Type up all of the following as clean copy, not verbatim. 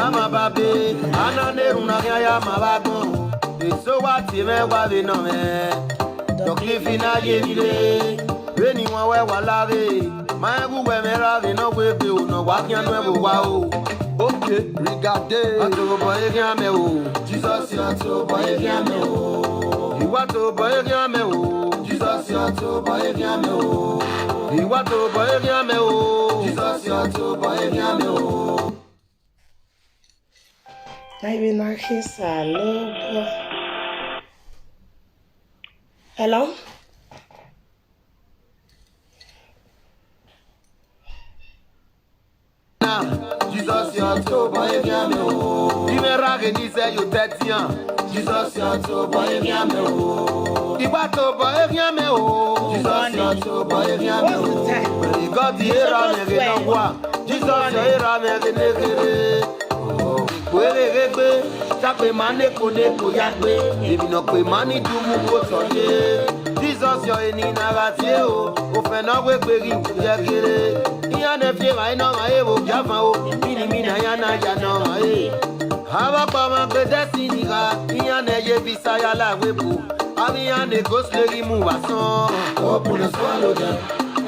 ama babe, anane runanya ya mabagon. So what you me wabi no me. Dokli fina yevile, reni wawe walave. Magu we me rave no we be no wakian we wow. Okay, regardez. Ato boy gyame o, Jesus ato boy gyame o. Iwato boy gyame o, Jesus ato boy gyame o. Iwato boy gyame o, Jesus ato boy gyame o. Maybe not his hello. Hello? Jesus, you're too boy, you rag ni say you 30 ans. Jesus, you're too boy, you bato boy, Jesus, you're too boy, you got the era, me no Jesus, your era, me ne Tape mane kode ko yagbe, ebi no pe mani dumu ko soye. Jesus yo eni nagatie o fe no gbe gberi yegere. Iya ne fie mai no ma e bo java o, mini mina ya na no ma e. Hawa pa ma pe destiny ga, iya ne ye bisaya la webu. Ami ya ne go slegi mu wason. Open and swallow them,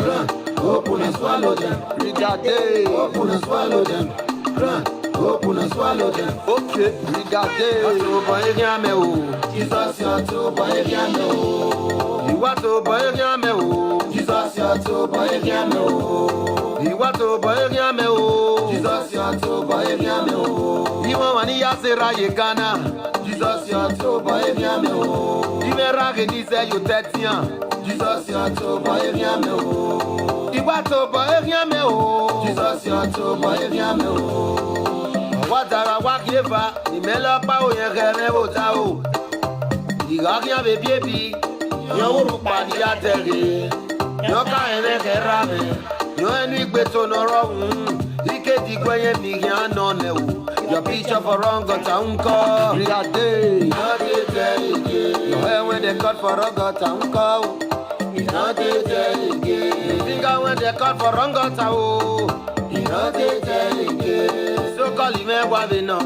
run. Open and swallow them, regardez. Open and swallow them, run. Open and swallow them. Okay, regardez. Ato boy gyame o, Jesus ato boy gyame o. Iwato boy gyame o, Jesus ato boy gyame o. Iwato boy gyame o, Jesus ato boy gyame o. Iwa wani ya sera ye Ghana, Jesus ato boy gyame o. Imera ke ni say you 30 ans, Jesus ato boy gyame o. Iwato boy gyame o, Jesus ato boy gyame o. Watara wakieva, imela pa o yegere bota o. Igagia bebiebi, yo urupa ni atere. Yo ka ene kerame, yo enu igbeto noro. Ike digwenye migya none o. Your picture for wrong got unko. Regardez, not it yo when they cut for wrong got unko. Not it finger when they cut for wrong got o. Not it so call him a wabi no.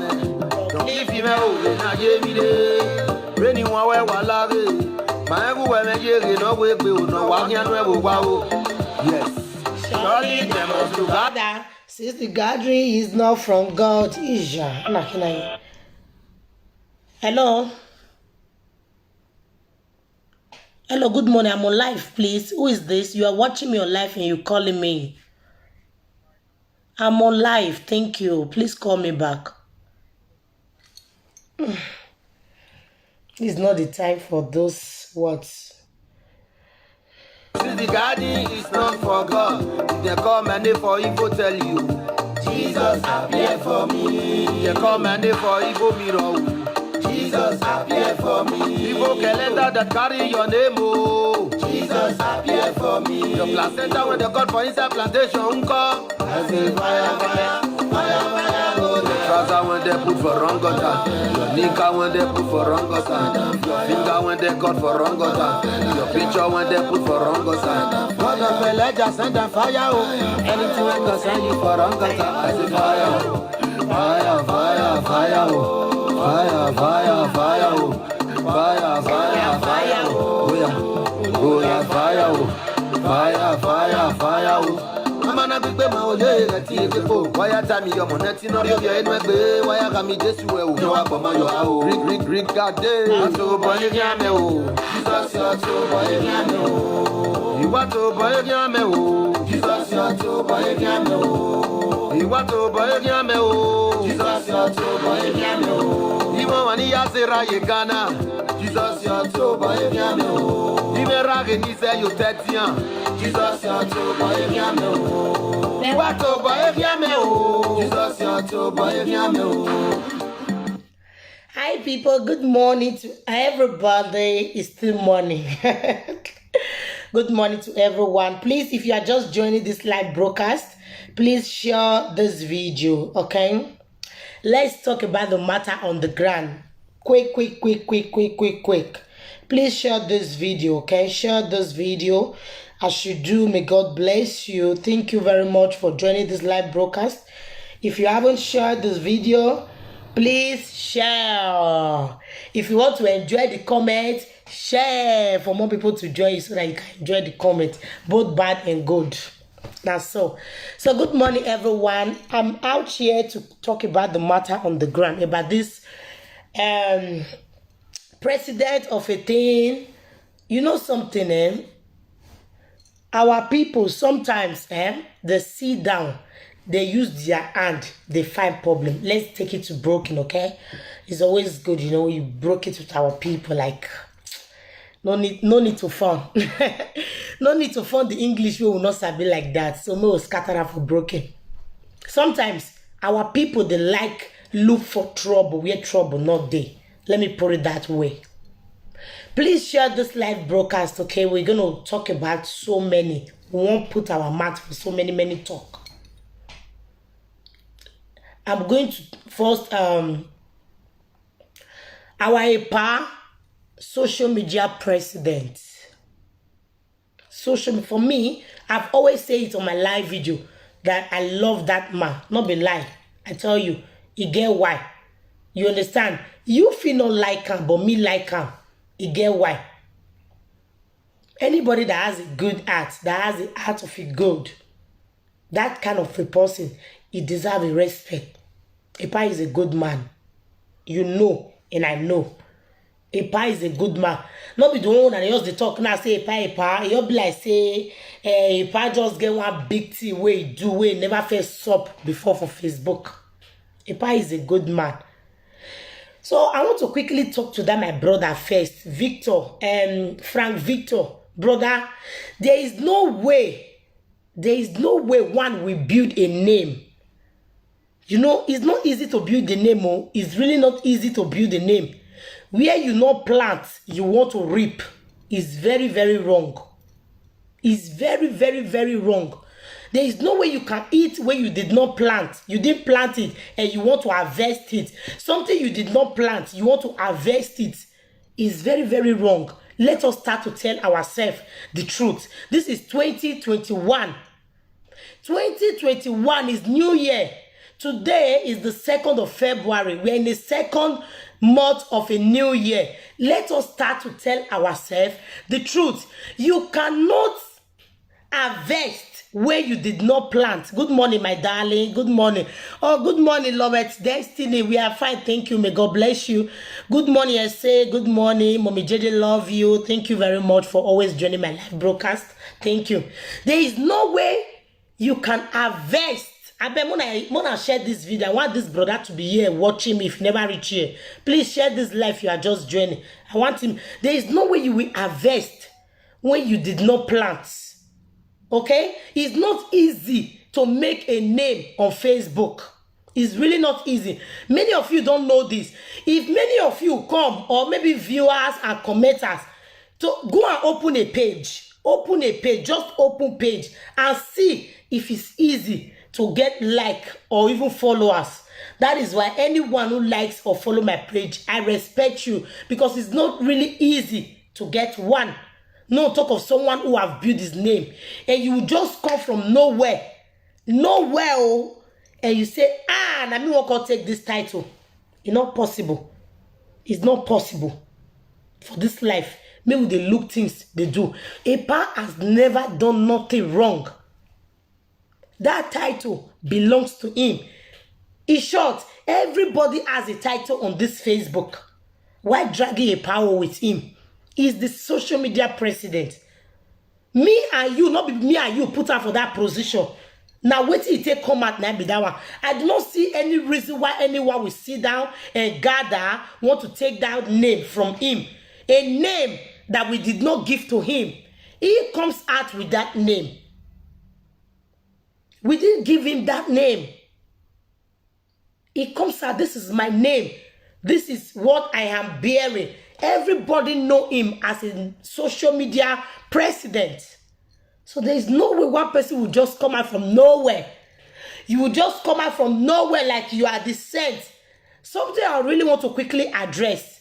Don't leave him over na yemide. Reni one way walave. My everywhere me yegi no way be no wakian we wow. Yes. Surely them must to God. Since the gathering is not from God, Isha. Hello. Hello, good morning. I'm on live, please. Who is this? You are watching me on live and you're calling me. I'm on live. Thank you. Please call me back. It's not the time for those words. Since the garden is not for God, they come and they for evil tell you. Jesus appear for me. They come and they for evil mirror. Jesus appear for me. Evil calendar that carry your name. Oh, Jesus appear for me. Your placenta when they cut for inside plantation come. I say fire, fire, fire, fire. Oh, the trouser when they put for wrong gutter. Your nika when they put for wrong gutter. Your finger when they cut for wrong gutter. Your picture when they put for wrong gutter. God of Elijah send a fire. Oh, anything when concern you for wrong gutter. I say fire, fire, fire, fire. Oh. Fire, fire, fire, oh. Fire, fire, fire, oh. Oh yeah, fire, oh. Fire, fire, fire, oh. Mana gbegbe ma oye reti ekepo. Waya tami yo moneti no yo enu egbe. Waya kami Jesu e o. Yo wa pomo yo a o. Regardez. Ato boy gyame o. Jesus ato boy gyame o. Iwato boy gyame o. Jesus ato boy gyame o. Iwato boy gyame o. Jesus ato boy gyame o. Iwa wani ya sera ye Ghana. Jesus ato boy gyame o. Imera ke ni say you 30 ans. Jesus ato boy gyame o. Iwato boy gyame o. Jesus ato boy gyame o. Hi people, good morning to everybody. It's still morning. Good morning to everyone. Please, if you are just joining this live broadcast, please share this video, okay? Let's talk about the matter on the ground. Quick. Please share this video, okay? Share this video as you do. May God bless you. Thank you very much for joining this live broadcast. If you haven't shared this video, please share. If you want to enjoy the comment, share for more people to join you so that you can enjoy the comment, both bad and good. Now, so good morning, everyone. I'm out here to talk about the matter on the ground, about this president of a thing. You know something, our people sometimes they sit down, they use their hand, they find problem. Let's take it to broken, okay? It's always good, you know, you broke it with our people, like no need to fun. No need to fund the English, we will not sabi like that. So we will scatter for broken. Sometimes our people, they like look for trouble where trouble not there. Let me put it that way. Please share this live broadcast, okay? We're going to talk about so many. We won't put our mouth for so many talk. I'm going to first our EPA social media president. For me, I've always said it on my live video that I love that man. Not be lie. I tell you, he get why. You understand? You feel not like him, but me like him. He get why. Anybody that has a good heart, that has the heart of a good, that kind of a person, he deserves a respect. Epa is a good man. You know, and I know. Epa is a good man. Not be the one that just the talk now say Epa. You'll be like say Epa just get one big thing where he do where he never first sup before for Facebook. Epa is a good man. So I want to quickly talk to that my brother first, Victor, Frank Victor, brother. There is no way one will build a name. You know, it's not easy to build a name. Oh, it's really not easy to build a name. Where you not plant, you want to reap. Is very wrong. It's very wrong. There is no way you can eat where you did not plant. You didn't plant it and you want to harvest it. Something you did not plant, you want to harvest it. Is very wrong. Let us start to tell ourselves the truth. This is 2021. 2021 is New Year. Today is the 2nd of February. We're in the second month of a new year. Let us start to tell ourselves the truth. You cannot harvest where you did not plant. Good morning, my darling. Good morning. Oh, good morning, Lovett. Destiny. We are fine. Thank you. May God bless you. Good morning, I say. Good morning. Mommy JJ, love you. Thank you very much for always joining my live broadcast. Thank you. There is no way you can harvest. I bet Mona share this video. I want this brother to be here watching me if you never reach here. Please share this live. You are just joining. I want him. There is no way you will harvest when you did not plant. Okay? It's not easy to make a name on Facebook. It's really not easy. Many of you don't know this. If many of you come, or maybe viewers and commenters, to go and open a page. Open a page. Just open page and see if it's easy to get like or even followers. That is why anyone who likes or follow my page, I respect you, because it's not really easy to get one. No talk of someone who have built his name and you just come from nowhere, oh, and you say, na me won't take this title. It's not possible. It's not possible for this life. Maybe they look things they do. Epa has never done nothing wrong. That title belongs to him. In short, everybody has a title on this Facebook. Why dragging a power with him? He's the social media president. Me and you, not be me and you put her for that position. Now wait till it take come out now be that one. I do not see any reason why anyone will sit down and gather want to take that name from him. A name that we did not give to him. He comes out with that name. We didn't give him that name. He comes out, this is my name. This is what I am bearing. Everybody know him as a social media president. So there is no way one person will just come out from nowhere. You will just come out from nowhere like you are the saint. Something I really want to quickly address.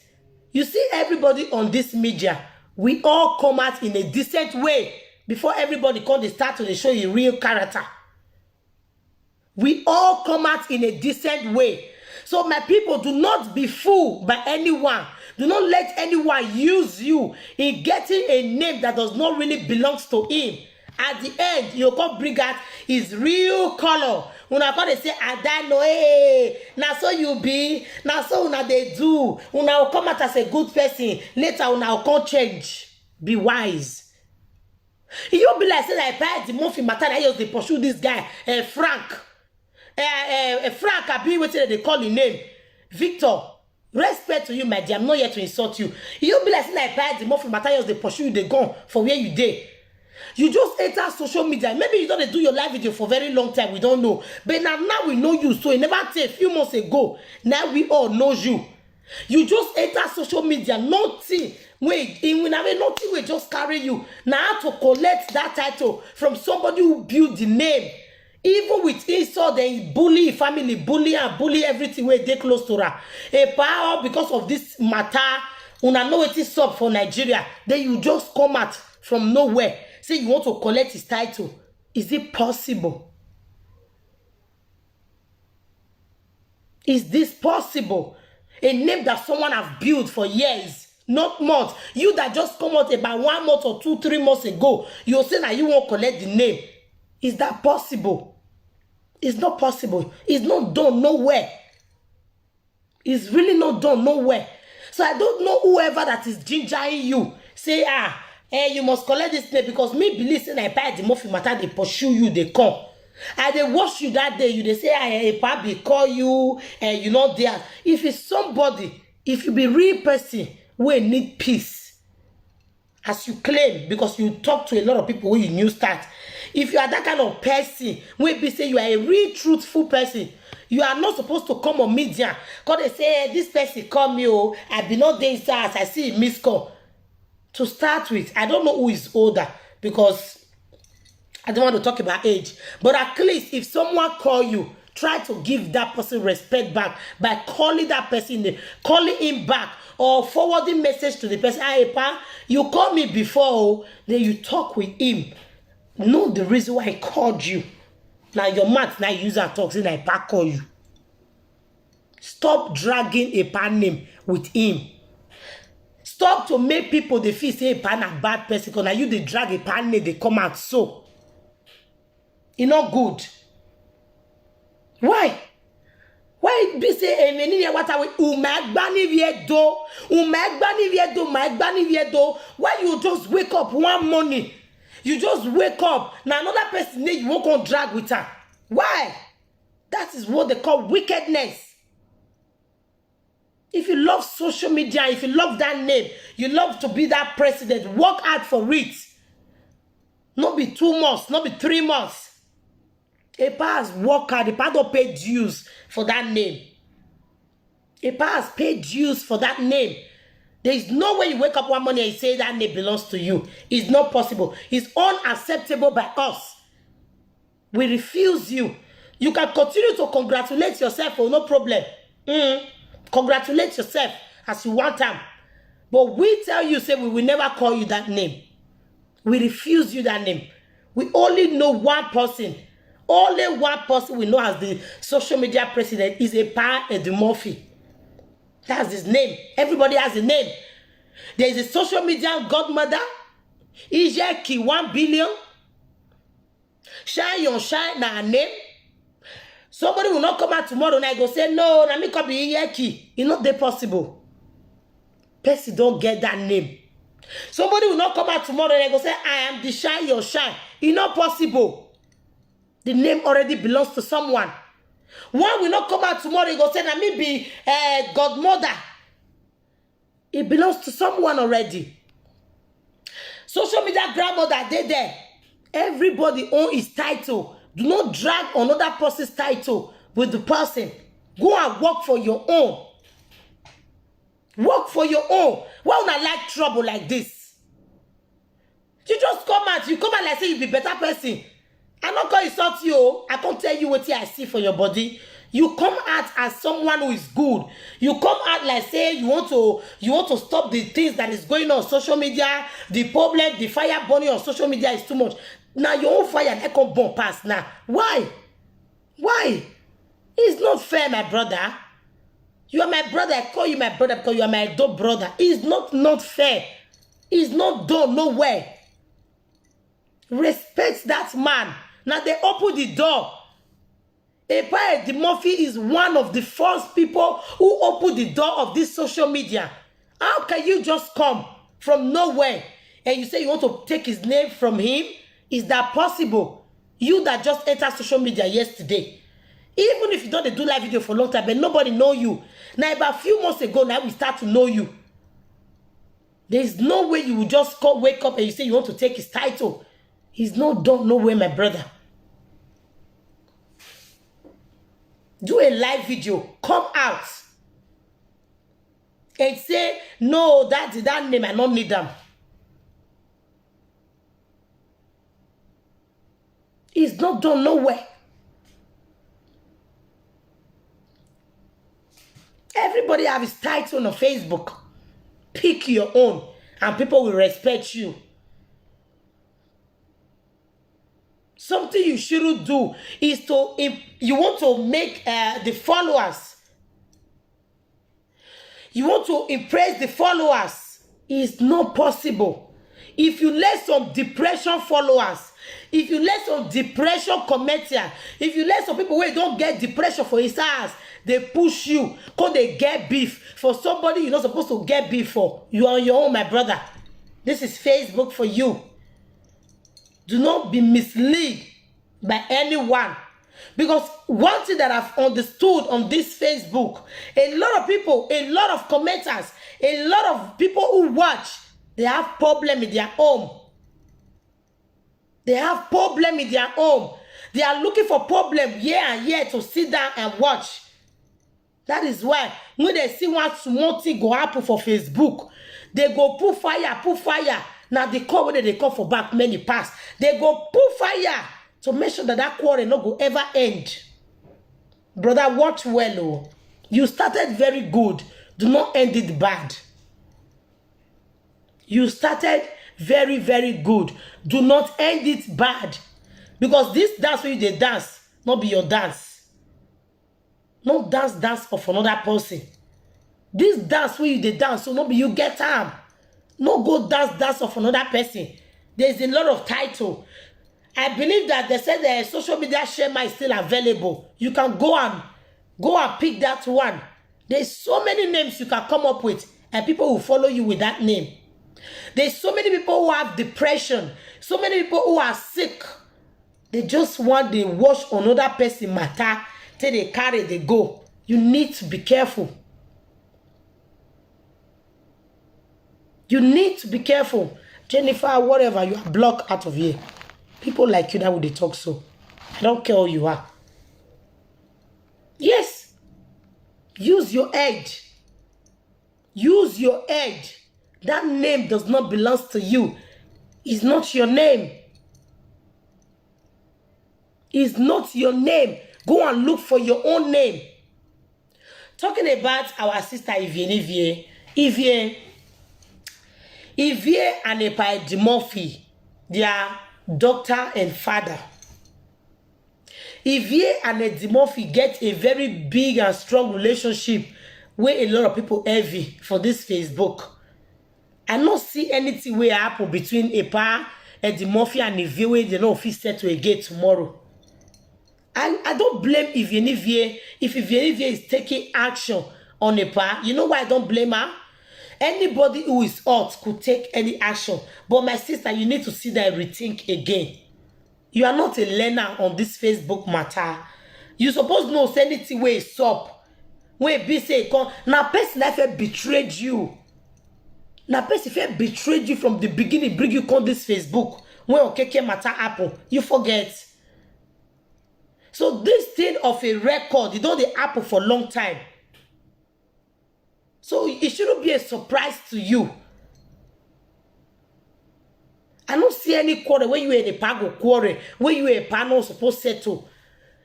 You see everybody on this media, we all come out in a decent way before everybody come to start to show you real character. We all come out in a decent way. So my people, do not be fooled by anyone. Do not let anyone use you in getting a name that does not really belong to him. At the end, you come bring out his real color. Una come dey say, Adano, hey, now so you be, now so una they do. Una will come out as a good person. Later, una will come change. Be wise. You be like, say, I buy the month in matter, I used to pursue this guy, Frank. Frank, I be waiting they call his name. Victor. Respect to you, my dear. I'm not here to insult you. You be like, say, I buy the month in matter, I used to pursue you, they gone for where you dey. You just enter social media. Maybe you don't do your live video for a very long time. We don't know. But now we know you. So it never take a few months ago. Now we all know you. You just enter social media. Nothing. Wait, nothing will just carry you. Now to collect that title from somebody who built the name. Even with insult, they bully family, bully and bully everything where they close to her. A power because of this matter. Una know it is up for Nigeria. Then you just come out from nowhere. Say you want to collect his title. Is it possible? Is this possible? A name that someone have built for years, not months. You that just come out about 1 month or 2, 3 months ago, you're saying that you won't collect the name. Is that possible? It's not possible. It's not done nowhere. It's really not done nowhere. So I don't know whoever that is gingering you. Say, you must collect this name because me believe saying I buy the muffin matter, they pursue you, they come. And they wash you that day, they say, I probably call you, and you not there. If it's somebody, if you be real person, we need peace. As you claim, because you talk to a lot of people when you new start. If you are that kind of person, we be say you are a real truthful person, you are not supposed to come on media. Because they say, this person come you, I be not there as I see a missed call. To start with, I don't know who is older because I don't want to talk about age. But at least if someone call you, try to give that person respect back by calling that person, calling him back or forwarding message to the person. Hey, pa, you called me before, then you talk with him. Know the reason why I called you. Now your mouth now use and talk saying I pa call you. Stop dragging a pan name with him. Stop to make people they feel say pan a bad person because now you they drag a pan name they come out so. It's not good. Why? Why be say emeni what are we umagbani viedo? Why you just wake up one morning? You just wake up. Now another person you won't come drag with her. Why? That is what they call wickedness. If you love social media, if you love that name, you love to be that president, work hard for it. Not be 2 months, not be 3 months. A pass work hard, a pass don't pay dues for that name. A pass pay dues for that name. There is no way you wake up one morning and say that name belongs to you. It's not possible. It's unacceptable by us. We refuse you. You can continue to congratulate yourself, no problem. Congratulate yourself as you want them. But we tell you, say we will never call you that name. We refuse you that name. We only know one person. Only one person we know as the social media president is a Pa Edumorphy. That's his name. Everybody has a name. There is a social media godmother. Ijeki 1 billion. Shine your shine na her name. Somebody will not come out tomorrow night go say, no, na me come be Iyeki. It's not that possible. Person don't get that name. Somebody will not come out tomorrow and go say, I am the shine your shine. It's not possible. The name already belongs to someone. One will not come out tomorrow and go say, na me be godmother. It belongs to someone already. Social media grandmother, they there. Everybody own his title. Do not drag another person's title with the person. Go and work for your own. Work for your own. Why would I like trouble like this? You just come out. You come out like say you be better person. I not gonna insult you. I can't tell you what I see for your body. You come out as someone who is good. You come out like say you want to stop the things that is going on social media. The problem, the fire burning on social media is too much. Now your own fire that can burn past now. Why? Why? It's not fair, my brother. You are my brother. I call you my brother because you are my adult brother. It's not fair. It's not done nowhere. Respect that man. Now they open the door. Epa Edimofi is one of the first people who opened the door of this social media. How can you just come from nowhere and you say you want to take his name from him? Is that possible? You that just entered social media yesterday. Even if you don't do live video for a long time, but nobody know you. Now about a few months ago, now we start to know you. There is no way you will just wake up and you say you want to take his title. He's not done nowhere, my brother. Do a live video. Come out. And say, no, that name, I don't need them. He's not done nowhere. Everybody have his title on Facebook. Pick your own. And people will respect you. Something you shouldn't do is you want to make the followers. You want to impress the followers. It's not possible. If you let some depression followers, if you let some depression commenters, if you let some people who don't get depression for his ass, they push you because they get beef for somebody you're not supposed to get beef for. You are on your own, my brother. This is Facebook for you. Do not be misled by anyone. Because one thing that I've understood on this Facebook, a lot of people, a lot of commenters, a lot of people who watch, they have problem in their home. They have problem in their home. They are looking for problem year and year to sit down and watch. That is why when they see one small thing go happen for Facebook, they go put fire, put fire. Now they call when they call for back many pass. They go put fire to make sure that quarrel no go ever end. Brother, watch well. Oh. You started very good. Do not end it bad. You started very, very good. Do not end it bad. Because this dance where you dance, not be your dance. No dance of another person. This dance where you dance, so not be you get time. No go dance of another person. There's a lot of title. I believe that they said the social media share is still available. You can go and pick that one. There's so many names you can come up with, and people will follow you with that name. There's so many people who have depression, so many people who are sick. They just want to watch another person matter till they carry, they go. You need to be careful. You need to be careful. Jennifer, whatever, you are blocked out of here. People like you that would they talk so. I don't care who you are. Yes. Use your edge. Use your edge. That name does not belong to you. It's not your name. It's not your name. Go and look for your own name. Talking about our sister Ivie and Epa Edimofi, their doctor and father. Ivie and Edimofi get a very big and strong relationship where a lot of people envy for this Facebook. I don't see anything where happen between Epa, Edimofi and Ivie where they don't feel set to again tomorrow. I don't blame Ivie if Ivie is taking action on Epa. You know why I don't blame her? Anybody who is hot could take any action. But my sister, you need to sit there and rethink again. You are not a learner on this Facebook matter. You supposed to know anything where it's up. When be say come, now person that betrayed you. Now person that betrayed you from the beginning, bring you on this Facebook. When okay matter happen, you forget. So this thing of a record, you know, they happen for a long time. So it shouldn't be a surprise to you. I don't see any quarrel when you in a pago quarrel, when you a panel supposed to settle.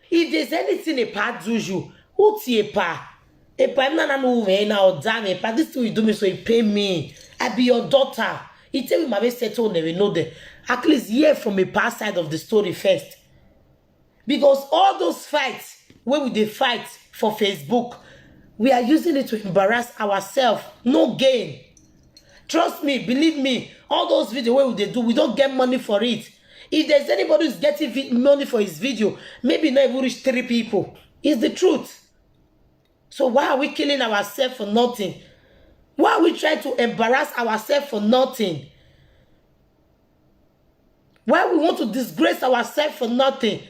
If there's anything a part do you, what's a pa? A pa na no way now, damn it, but this thing you do me so you pay me. I be your daughter. It tell me my best settle never know that. At least hear from a past side of the story first. Because all those fights, where we dey fight for Facebook, we are using it to embarrass ourselves. No gain. Trust me, believe me, all those videos where we do, we don't get money for it. If there's anybody who's getting money for his video, maybe not even reach 3 people. It's the truth. So why are we killing ourselves for nothing? Why are we trying to embarrass ourselves for nothing? Why we want to disgrace ourselves for nothing?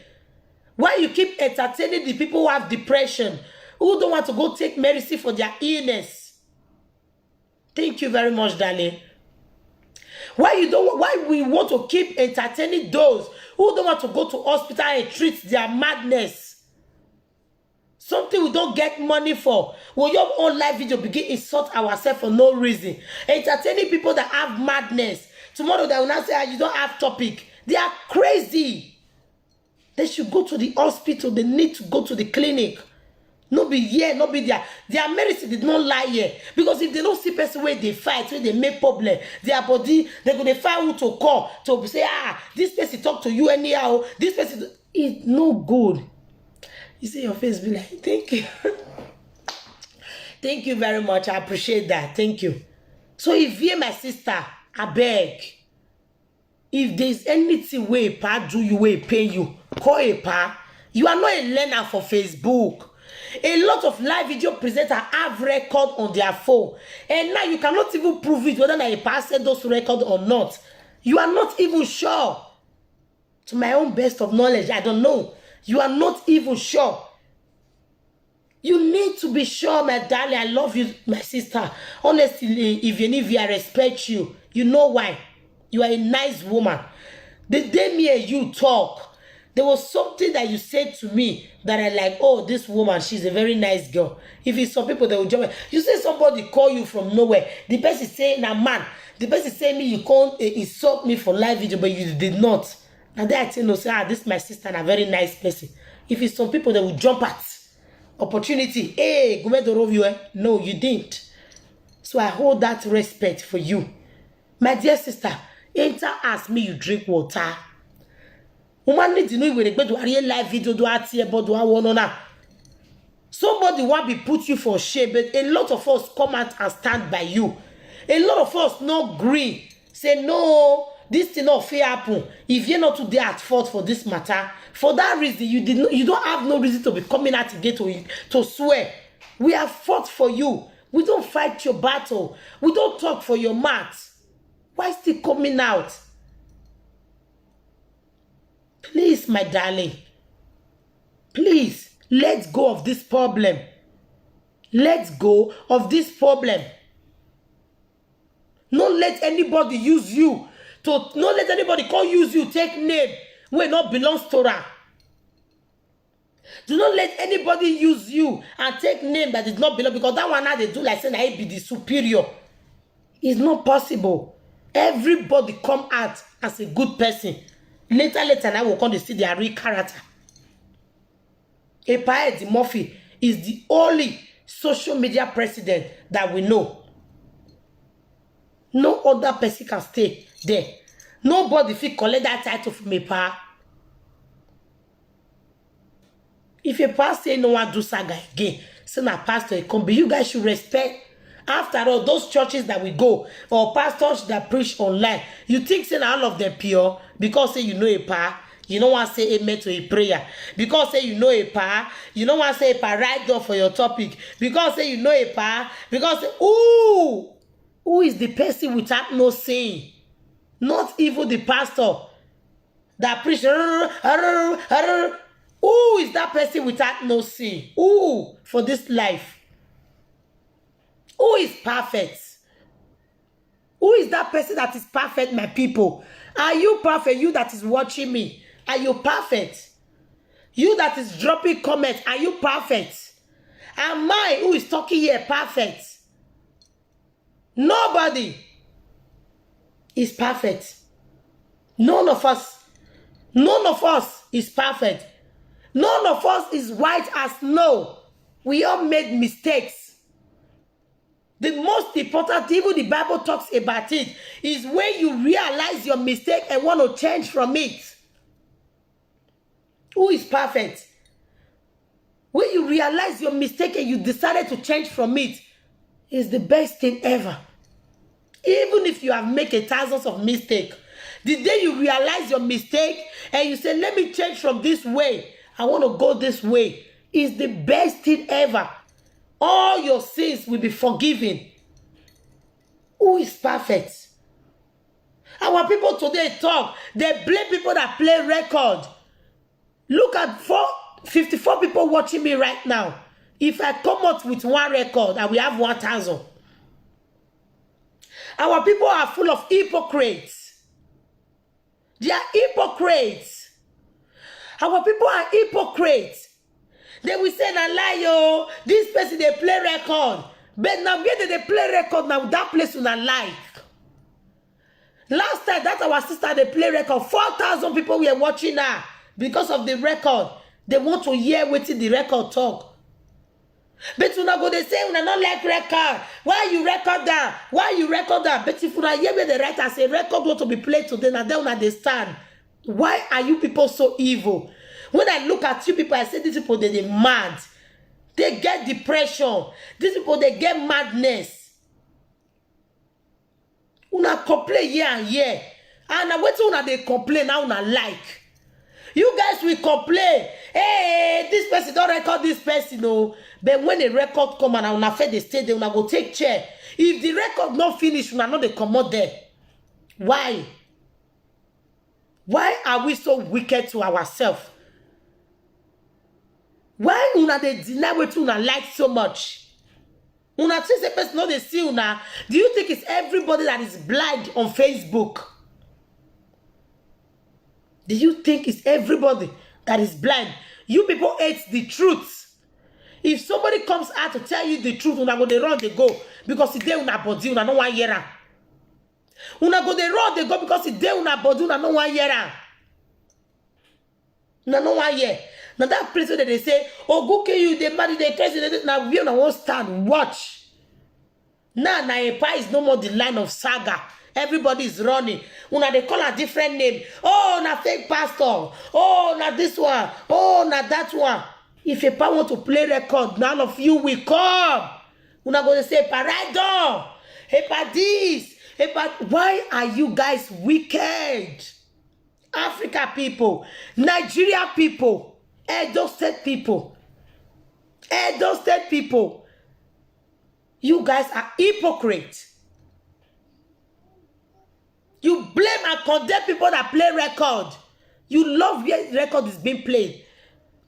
Why you keep entertaining the people who have depression, who don't want to go take medicine for their illness? Thank you very much, darling. Why we want to keep entertaining those who don't want to go to hospital and treat their madness? Something we don't get money for. Will your own live video begin insult ourselves for no reason? Entertaining people that have madness. Tomorrow they will not say, you don't have topic. They are crazy. They should go to the hospital. They need to go to the clinic. No be here, no be there. Their medicine did not lie here. Because if they don't see person where they fight, where they make problem, their body, they're going to find who to call to say, this person talk to you anyhow. This person is no good. You see your face be like, thank you. Thank you very much. I appreciate that. Thank you. So if you're my sister, I beg. If there's anything where a pa do you, where pay you, call a pa. You are not a learner for Facebook. A lot of live video presenters have record on their phone. And now you cannot even prove it whether a pa said those records or not. You are not even sure. To my own best of knowledge, I don't know. You are not even sure. You need to be sure, my darling. I love you, my sister. Honestly, even if I respect you, you know why. You are a nice woman. The day me and you talk, there was something that you said to me that I like, oh, this woman, she's a very nice girl. If it's some people that will jump, you say somebody call you from nowhere. The person saying, nah, man, the person saying me, you can't insult me for live video, but you did not. And then I tell you, say, this is my sister and a very nice person. If it's some people that will jump at opportunity, hey, no, you didn't. So I hold that respect for you. My dear sister, enter ask me you drink water. Woman need to know when they go to a live video do somebody want be put you for shame, but a lot of us come out and stand by you. A lot of us no agree. Say no, this thing not fair happen. If you're not today at fault for this matter, for that reason you don't have no reason to be coming out again to swear. We have fought for you. We don't fight your battle. We don't talk for your mouth. Why still coming out? Please, my darling, please, let's go of this problem. Let's go of this problem. Don't let anybody use you. Don't let anybody use you, take name where not belongs to her. Do not let anybody use you and take name that did not belong, because that one now they do like saying I be the superior. It's not possible. Everybody come out as a good person. Later, now we'll come to see their real character. Epa Murphy is the only social media president that we know. No other person can stay there. Nobody fit collect that title from Epa. If Epa say no one do saga again, say na pastor it come be. You guys should respect. After all, those churches that we go, or pastors that preach online, you think say all of them pure because say you know Epa, you don't want to say amen to a prayer. Because say you know Epa, you don't want to say Epa right there for your topic. Because say you know Epa, because say, who is the person without no saying? Not even the pastor that preach. Who is that person without no saying? Who for this life? Who is perfect? Who is that person that is perfect, my people? Are you perfect? You that is watching me, are you perfect? You that is dropping comments, are you perfect? Am I, who is talking here, perfect? Nobody is perfect. None of us is perfect. None of us is white as snow. We all made mistakes. The most important, even the Bible talks about it, is when you realize your mistake and want to change from it. Who is perfect? When you realize your mistake and you decided to change from it, is the best thing ever. Even if you have made thousands of mistakes, the day you realize your mistake and you say, let me change from this way, I want to go this way, is the best thing ever. All your sins will be forgiven. Who is perfect? Our people today talk, they blame people that play record. Look at 54 people watching me right now. If I come out with one record, I will have 1,000. Our people are full of hypocrites. They are hypocrites. Our people are hypocrites. They will say, na lie, yo, this person, they play record. But now, where they play record, now that place will not like. Last time, that our sister, they play record. 4,000 people were watching her because of the record. They want to hear what the record talk. But you not go, they say, you not like record. Why you record that? Why you record that? But if you not hear where the writer say, record want to be played today, now they don't understand. Why are you people so evil? When I look at you people, I say, these people, they're mad. They get depression. These people, they get madness. Una complain year and year. And now wait till they complain, now una like. You guys will complain. Hey, this person don't record this person, no. But when the record come and una fed the stay, they una go take chair. If the record not finish, una not they come out there. Why? Why are we so wicked to ourselves? Why una they deny what una like so much? Una see the person not they see una. Do you think it's everybody that is blind on Facebook? Do you think it's everybody that is blind? You people hate the truth. If somebody comes out to tell you the truth, una go they run, they go. Because it's there una body, una no one hear. Una go they run, they go because it's there una body, una no one hear. Una no one hear. Now that place that they say, oh, go kill you, they marry, they crazy, now we on one stand, watch. Now, Naepa is no more the line of saga. Everybody is running. Una they call a different name. Oh, na fake pastor. Oh, na this one. Oh, na that one. If a pa want to play record, none of you will come. Una going to say, Parado. Epa this. Epa. Why are you guys wicked? Africa people, Nigeria people, Edo State people, Edo State people. You guys are hypocrites. You blame and condemn people that play record. You love where record is being played.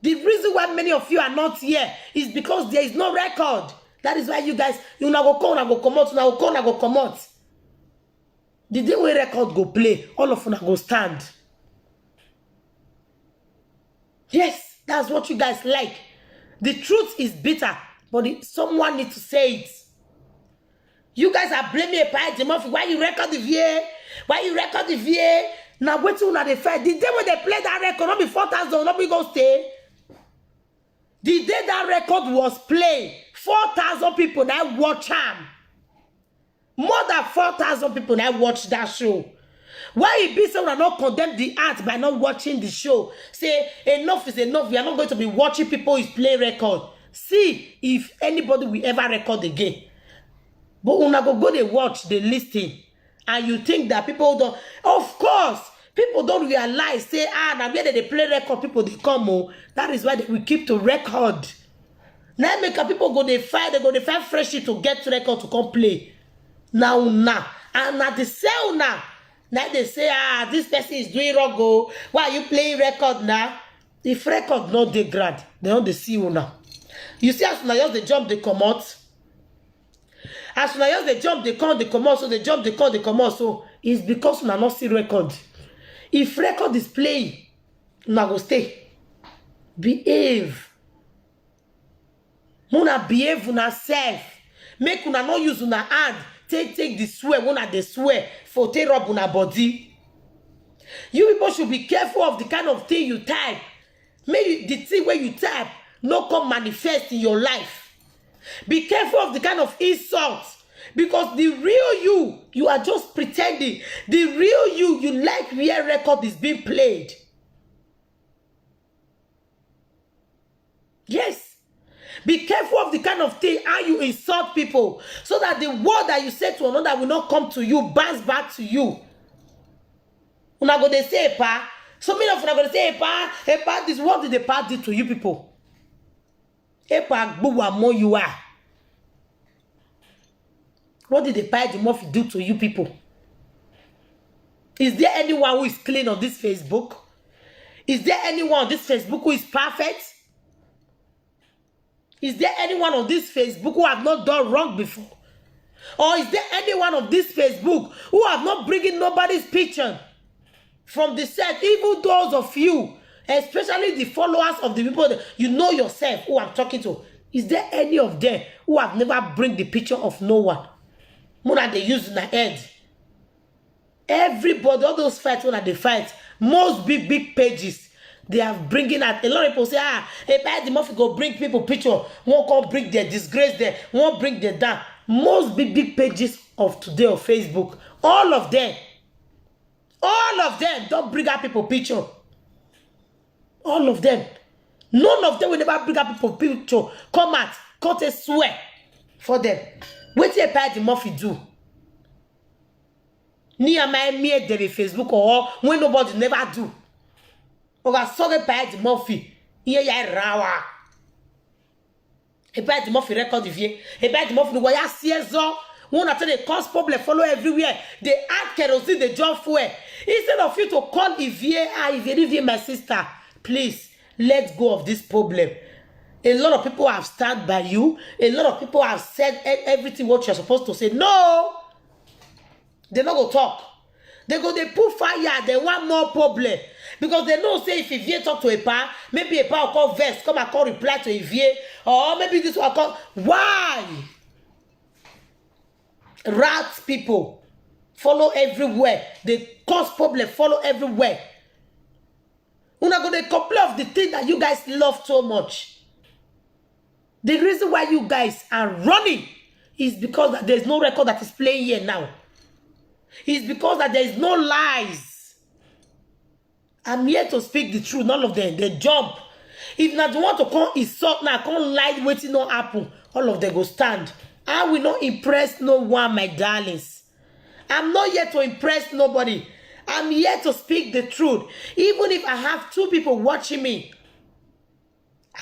The reason why many of you are not here is because there is no record. That is why you guys, you na go come, na go come out, na go come, na go come out. The day when record go play, all of you go stand. Yes, that's what you guys like. The truth is bitter, but someone needs to say it. You guys are blaming a pie Murphy. Why you record the VA? Why you record the VA? Now wait till the fair. The day when they play that record, not be 4,000, not be go stay. The day that record was played, 4,000 people that watch him. More than 4,000 people that watch that show. Why it be so that not condemn the art by not watching the show? Say enough is enough. We are not going to be watching people is play record. See if anybody will ever record again. But when I go they watch, they listen, and you think that people don't. Of course, people don't realize. Say now where they play record, people they come. Oh, that is why we keep to record. Now make people go they fight freshly to get to record to come play. Now and now they sell now. Now they say this person is doing wrong. Go why are you playing record now? If record not degrade, they don't see you now. You see as now just the jump they come out. As soon as they jump, they come out. So they jump, they come out. So it's because we are not see record. If record is playing, we go stay. Behave. Una behave una self. Make una not use una hand. Take the swear. Una they swear for take rub una body. You people should be careful of the kind of thing you type. Maybe the thing where you type no come manifest in your life. Be careful of the kind of insults, because the real you are just pretending. The real you like where record is being played. Yes. Be careful of the kind of thing how you insult people, so that the word that you say to another will not come to you, bounce back to you. Una go dey say pa. So many of una go dey say pa, this what did the pa do to you people? Pa gbuwa more you are. What did the pa the Murphy do to you people? Is there anyone who is clean on this Facebook? Is there anyone on this Facebook who is perfect? Is there anyone on this Facebook who have not done wrong before? Or is there anyone on this Facebook who have not bringing nobody's picture from the set? Even those of you, especially the followers of the people that you know yourself who I'm talking to, is there any of them who have never bring the picture of no one? More than they use in their head. Everybody, all those fights when they fight, most big pages, they are bringing out. A lot of people say, the Murphy go bring people picture, won't come bring their disgrace there, won't bring their down. Most big pages of today on Facebook, all of them don't bring out people picture. All of them. None of them will never bring out people picture. Come out, cut a swear for them. What did the Murphy do? Ni ama me de Facebook or when nobody never do. Oga sorry by the Murphy. Here ya rawa. E by the Murphy record vie. E by the Murphy no ya siezo. One after they cause problem follow everywhere. They add kerosene the job fuel. Instead of you to call Ivie, my sister, please let's go of this problem. A lot of people have stand by you. A lot of people have said everything what you're supposed to say. No. They not go talk. They put fire. They want more problem. Because they know say if Ivie talk to a pa, maybe a pa will call vest, come and call reply to Ivie. Or maybe this will call. Why? Rats people follow everywhere. They cause problem, follow everywhere. Una go they complain of the thing that you guys love so much. The reason why you guys are running is because that there's no record that is playing here now. It's because that there is no lies. I'm here to speak the truth. None of them. They jump. If not want to come insult now, come lie waiting no happen. All of them go stand. I will not impress no one, my darlings. I'm not here to impress nobody. I'm here to speak the truth. Even if I have 2 people watching me,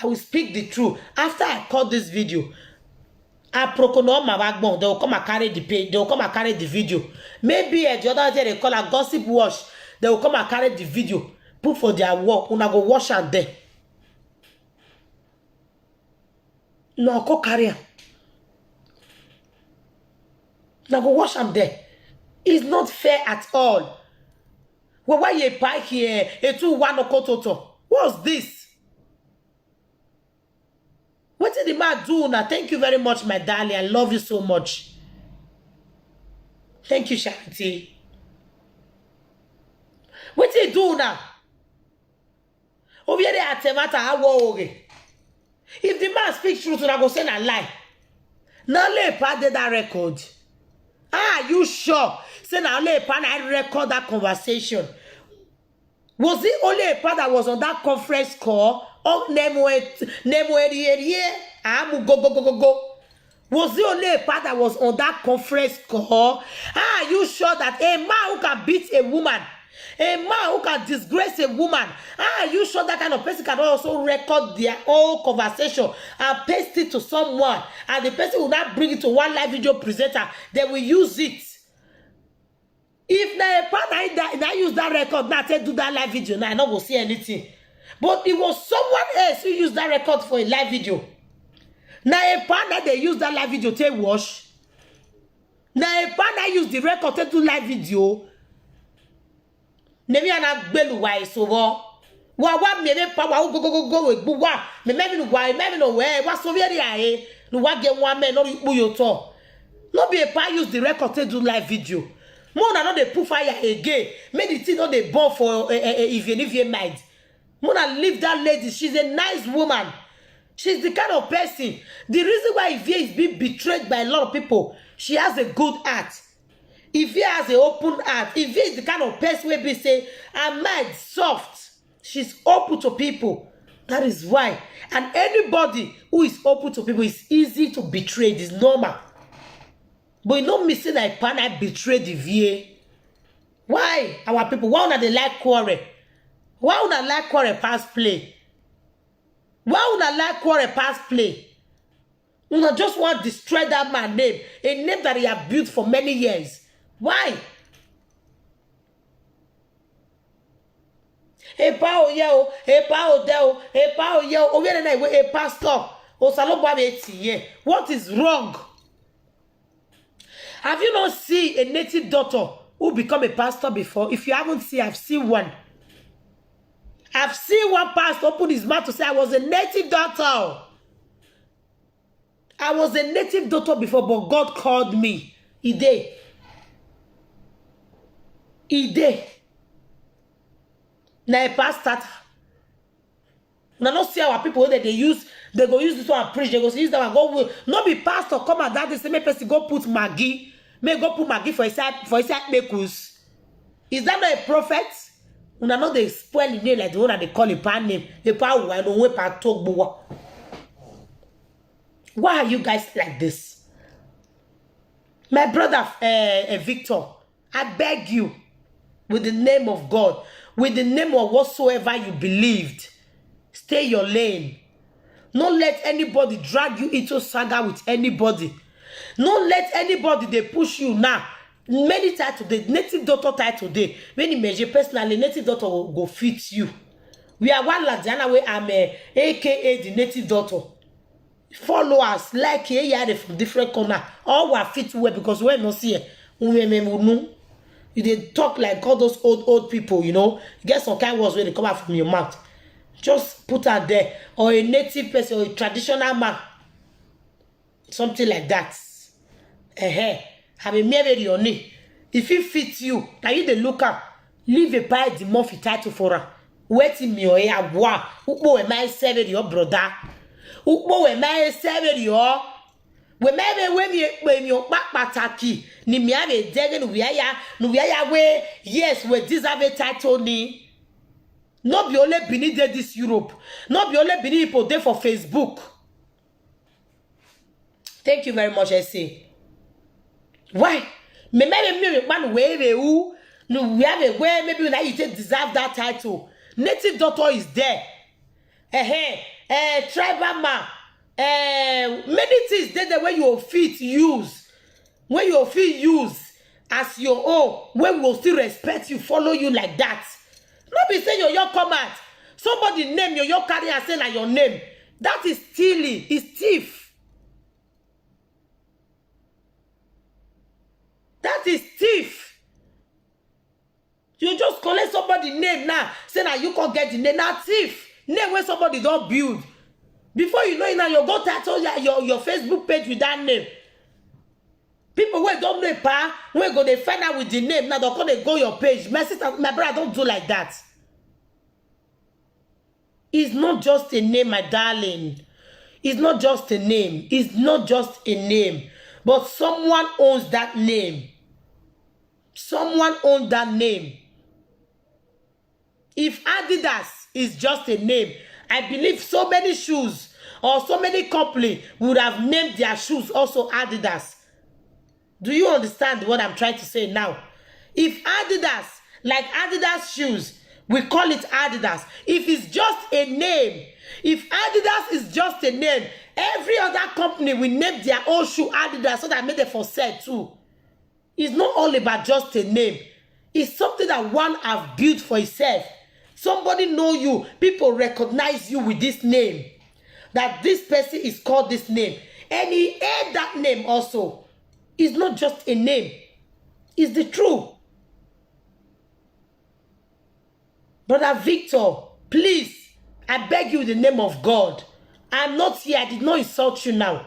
I will speak the truth. After I cut this video, they will come and carry the page. They will come and carry the video. Maybe the other day they call a gossip wash. They will come and carry the video. Put for their work. Una go wash and there. No, go carry them. Now go wash them there. It's not fair at all. Well, why you buy here? What's this? What did the man do now? Thank you very much, my darling. I love you so much. Thank you, Charity. What did he do now? Over there at Temata, if the man speaks truth, I go send a lie. Now let part that record. Are you sure? Say now let part I record that conversation. Was it only a part that was on that conference call? Oh, go. Was it only a part that was on that conference call? Are you sure that a man who can beat a woman, a man who can disgrace a woman, are you sure that kind of person can also record their own conversation and paste it to someone, and the person will not bring it to one live video presenter? They will use it. If na a part I use that record, now I do that live video, now I not go see anything. But it was someone else who used that record for a live video. Now a part that they use that live video to wash. Now a part that use the record to do live video. Maybe I'm not belu why so wa maybe power go with buwa. Maybe no why maybe no way. What so very high. No wa get one man no you to. No be a part use the record to do live video. More than not they put fire again. Make the thing not they burn for even if you mind. Mona leave that lady. She's a nice woman. She's the kind of person. The reason why Ivie is being betrayed by a lot of people, she has a good heart. Ivie has an open heart. Ivie is the kind of person where we say, her mind soft. She's open to people. That is why. And anybody who is open to people is easy to betray. It's normal. But you know, missing a pan, I betray the VA. Why? Our people, why not they like quarrel? Why would I like quarrel past play? Why would I like quarrel past play? You know, just want to destroy that man's name. A name that he has built for many years. Why? Hey, pa yo, hey, pa deo, hey, pa yo, oh, a pastor. What is wrong? Have you not seen a native daughter who become a pastor before? If you haven't seen, I've seen one. I've seen one pastor open his mouth to say, I was a native daughter. I was a native daughter before, but God called me. He did. He did. Now a pastor. Now not see our people that they go use this one and preach. They go use that one go. Not be pastor come and that they say make person go put Maggie. May go put Maggie for his makus. Is that not a prophet? Una know they spoil the name like the one that they call a pan name. The power I don't wait for talk. Why are you guys like this? My brother Victor, I beg you, with the name of God, with the name of whatsoever you believed, stay your lane. Don't let anybody drag you into saga with anybody. Don't let anybody they push you now. Many title the native daughter title today. When you measure personally, native daughter will go fit you. We are one Ladiana where I'm aka the native daughter. Followers like here from different corner. All were fit well because we're not see you they talk like all those old people, you know. Get some kind of words where they come out from your mouth. Just put out there. Or a native person or a traditional man. Something like that. Have a married your name. If it fits you, now you the look up. Leave a pie the Murphy title for her. Waiting me or a bois. Upo am I serving your brother? Upo am I serving your? We maybe when you back pataki. Ni mi have a degen we yes, we deserve a title ni. Not be only beneath this Europe. Not be only beneath people there for Facebook. Thank you very much, I say. Why? Maybe man where who no we have a way maybe now you deserve that title. Native daughter is there. Tribal man. Many things there where you fit use. When you feel use as your own, when we will still respect you, follow you like that. Not be saying your command. Somebody name your carry and say like your name. That is stealing. It's thief. That is thief. You just collect somebody's name now. Say now you can't get the name. Now thief. Name where somebody don't build. Before you know it now, you go title your Facebook page with that name. People who don't know pa, when go they find out with the name, now they're gonna go your page. My sister, my brother, don't do like that. It's not just a name, my darling. It's not just a name. It's not just a name. But someone owns that name. Someone owns that name. If Adidas is just a name, I believe so many shoes or so many companies would have named their shoes also Adidas. Do you understand what I'm trying to say now? If Adidas, like Adidas shoes, we call it Adidas. If it's just a name, if Adidas is just a name, every other company will name their own shoe Adidas so that made it for sale too. It's not all about just a name. It's something that one have built for itself. Somebody know you. People recognize you with this name. That this person is called this name. And he had that name also. It's not just a name. It's the truth. Brother Victor, please, I beg you in the name of God. I'm not here. I did not insult you now.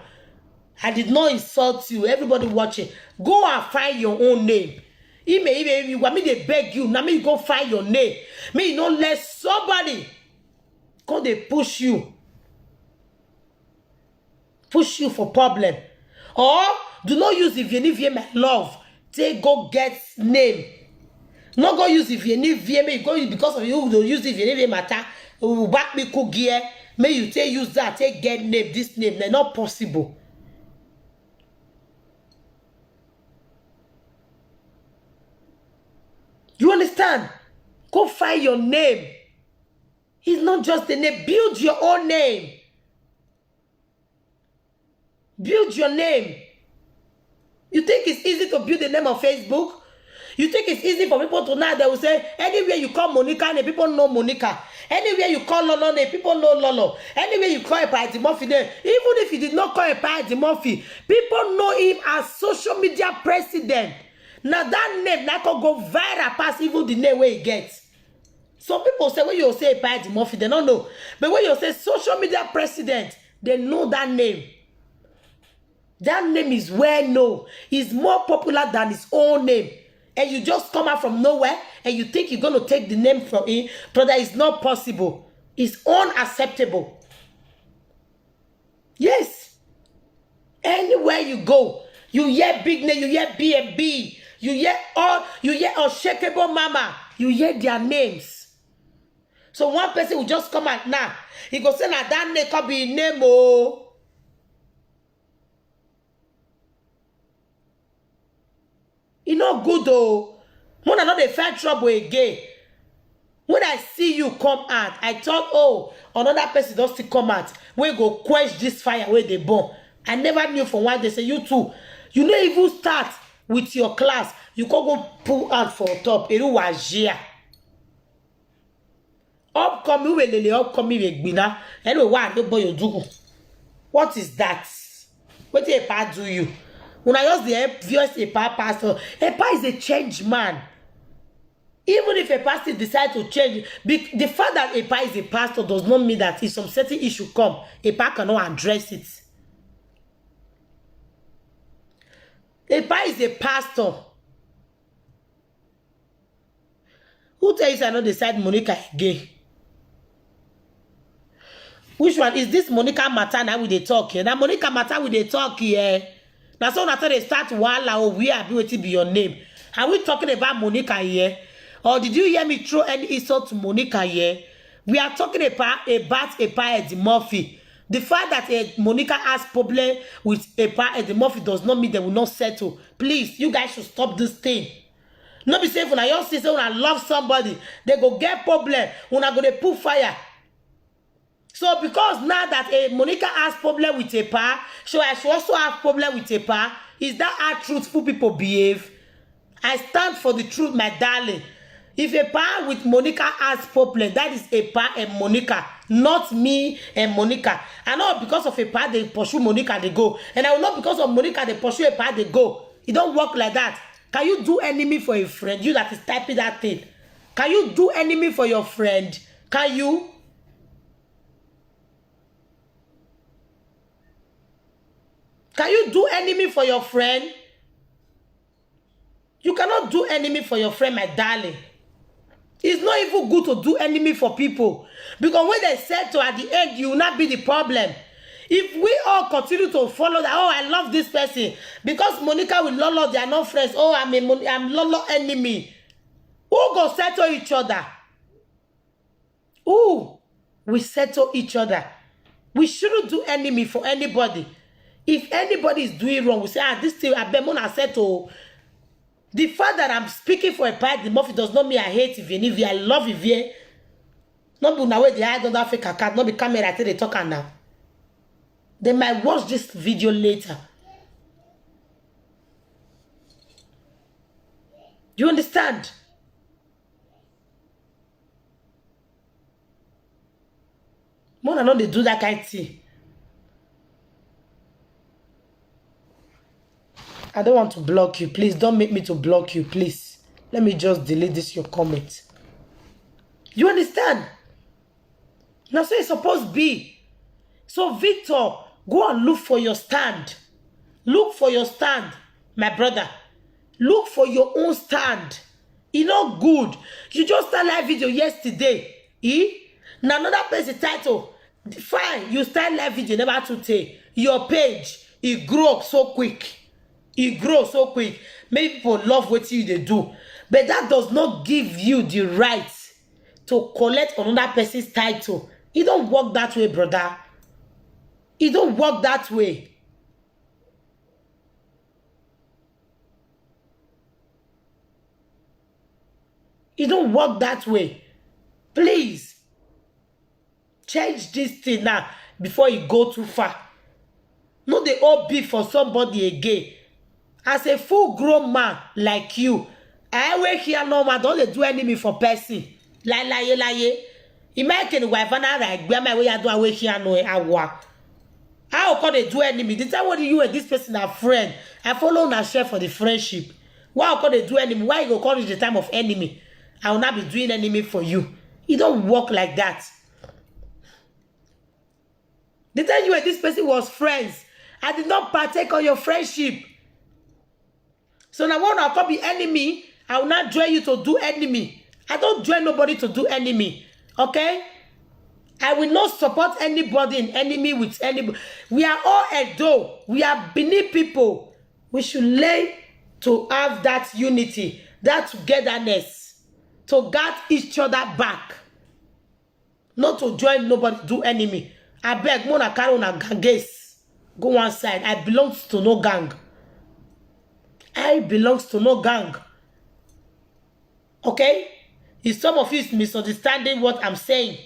I did not insult you. Everybody watching. Go and find your own name. If you want me to beg you, now me go find your name. Me not let somebody come they push you for problem. Or do not use if you my love. Take go get name. No go use if you need VMA, you go use because of you don't use if you need matter. Back me cook gear. May you take use that, take get name, this name. They're not possible. You understand? Go find your name. It's not just the name. Build your own name. Build your name. You think it's easy to build the name on Facebook? You think it's easy for people to know? They will say, anywhere you call Monica, the people know Monica. Anywhere you call Lolo, the people know Lolo. Anywhere you call Epa Murphy, even if you did not call Epa Murphy, people know him as social media president. Now that name that can go viral past even the name where he gets. Some people say when you say Epa Murphy, they don't know. But when you say social media president, they know that name. That name is well known. It's more popular than his own name. And you just come out from nowhere and you think you're going to take the name from him. Brother, it's not possible. It's unacceptable. Yes. Anywhere you go, you hear big name, you hear B&B, you hear Unshakable Mama, you hear their names. So one person will just come out now. He goes say, "Now that name can be name oh." It's not good though. When I know they find trouble again. When I see you come out, I thought, oh, another person does still come out. We go quench this fire where they burn. I never knew from why they say you too. You don't even start with your class. You can go pull out for top. It was here. Upcoming with the upcoming with Bina. Anyway, why no boy you do? What is that? What a part do you? When I use the viewers Epa pastor, Epa is a change man. Even if a pastor decides to change, the fact that Epa is a pastor does not mean that if some certain issue come, Epa cannot address it. Epa is a pastor. Who tells you I not decide Monica again? Which one is this Monica matter now with the talk here? Now Monica matter with the talk here. Now so after they start wala or we are waiting be your name. Are we talking about Monica here? Or did you hear me throw any insult to Monica here? We are talking about Epa Murphy. The fact that Monica has problem with Epa Murphy does not mean they will not settle. Please, you guys should stop this thing. Not be safe when I your sister when I love somebody, they go get problem when I go to put fire. So because now that Monica has problem with Epa, so I should also have problem with Epa. Is that how truthful people behave? I stand for the truth, my darling. If Epa with Monica has problem, that is Epa and Monica, not me and Monica. I know because of Epa they pursue Monica they go, and I will not because of Monica they pursue Epa they go. It don't work like that. Can you do enemy for a friend? You that is typing that thing. Can you do enemy for your friend? Can you? Can you do enemy for your friend? You cannot do enemy for your friend, my darling. It's not even good to do enemy for people. Because when they settle at the end, you will not be the problem. If we all continue to follow that, oh, I love this person. Because Monica with Lolo, they are not friends. Oh, I'm Lolo enemy. Who go settle each other? Who? We settle each other. We shouldn't do enemy for anybody. If anybody is doing wrong, we say, this thing, I bet Mona settle. The fact that I'm speaking for Epa Murphy does not mean I hate Ivy. I love Ivy. Not be now where the eye don't have fake account, not be camera until they talk now. They might watch this video later. Do you understand? Mona know they do that kind of thing. I don't want to block you. Please don't make me to block you, please. Let me just delete this your comment. You understand? Now so it's supposed to be. So Victor, go and look for your stand. Look for your stand, my brother. Look for your own stand. It's not good. You just start live video yesterday. Now another person title. Fine, you start live video, never to take. Your page, it grew up so quick. It grows so quick. Many people love what you they do. But that does not give you the right to collect another person's title. It don't work that way, brother. It don't work that way. It don't work that way. Please, change this thing now before you go too far. No, they all be for somebody again. As a full-grown man like you, I always hear no man, don't they do enemy for person. Lie. Imagine wife and I grab my way, I do always hear no awa. How can they do enemy? The time when you and this person are friend, I follow and share for the friendship. Why can they do enemy? Why you go call it the time of enemy? I will not be doing enemy for you. It don't work like that. The time you and this person was friends, I did not partake on your friendship. So now when I come be enemy, I will not join you to do enemy. I don't join nobody to do enemy. Okay? I will not support anybody in enemy with anybody. We are all Edo. We are Benin people. We should learn to have that unity, that togetherness, to guard each other back. Not to join nobody, do enemy. I beg, Mona carry on a ganges. Go one side. I belong to no gang. I belongs to no gang. Okay? If some of you is misunderstanding what I'm saying.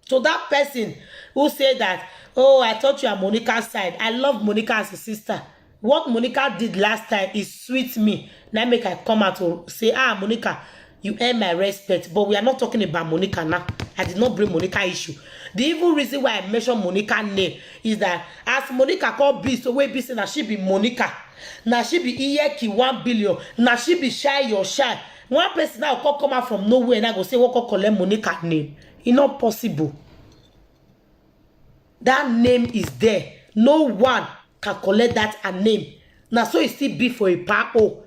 So that person who said that, oh, I thought you are Monica's side. I love Monica as a sister. What Monica did last time is sweet me. Now make I come out to say, Monica, you earn my respect. But we are not talking about Monica now. I did not bring Monica issue. The evil reason why I mention Monica name is that as Monica called B, so we be saying that she be Monica. Now she be Iyeki 1 billion. Now she be shy your shy. One person now come out from nowhere and I go say what call Monica name. It's not possible. That name is there. No one can collect that a name. Now so it still be for a pao.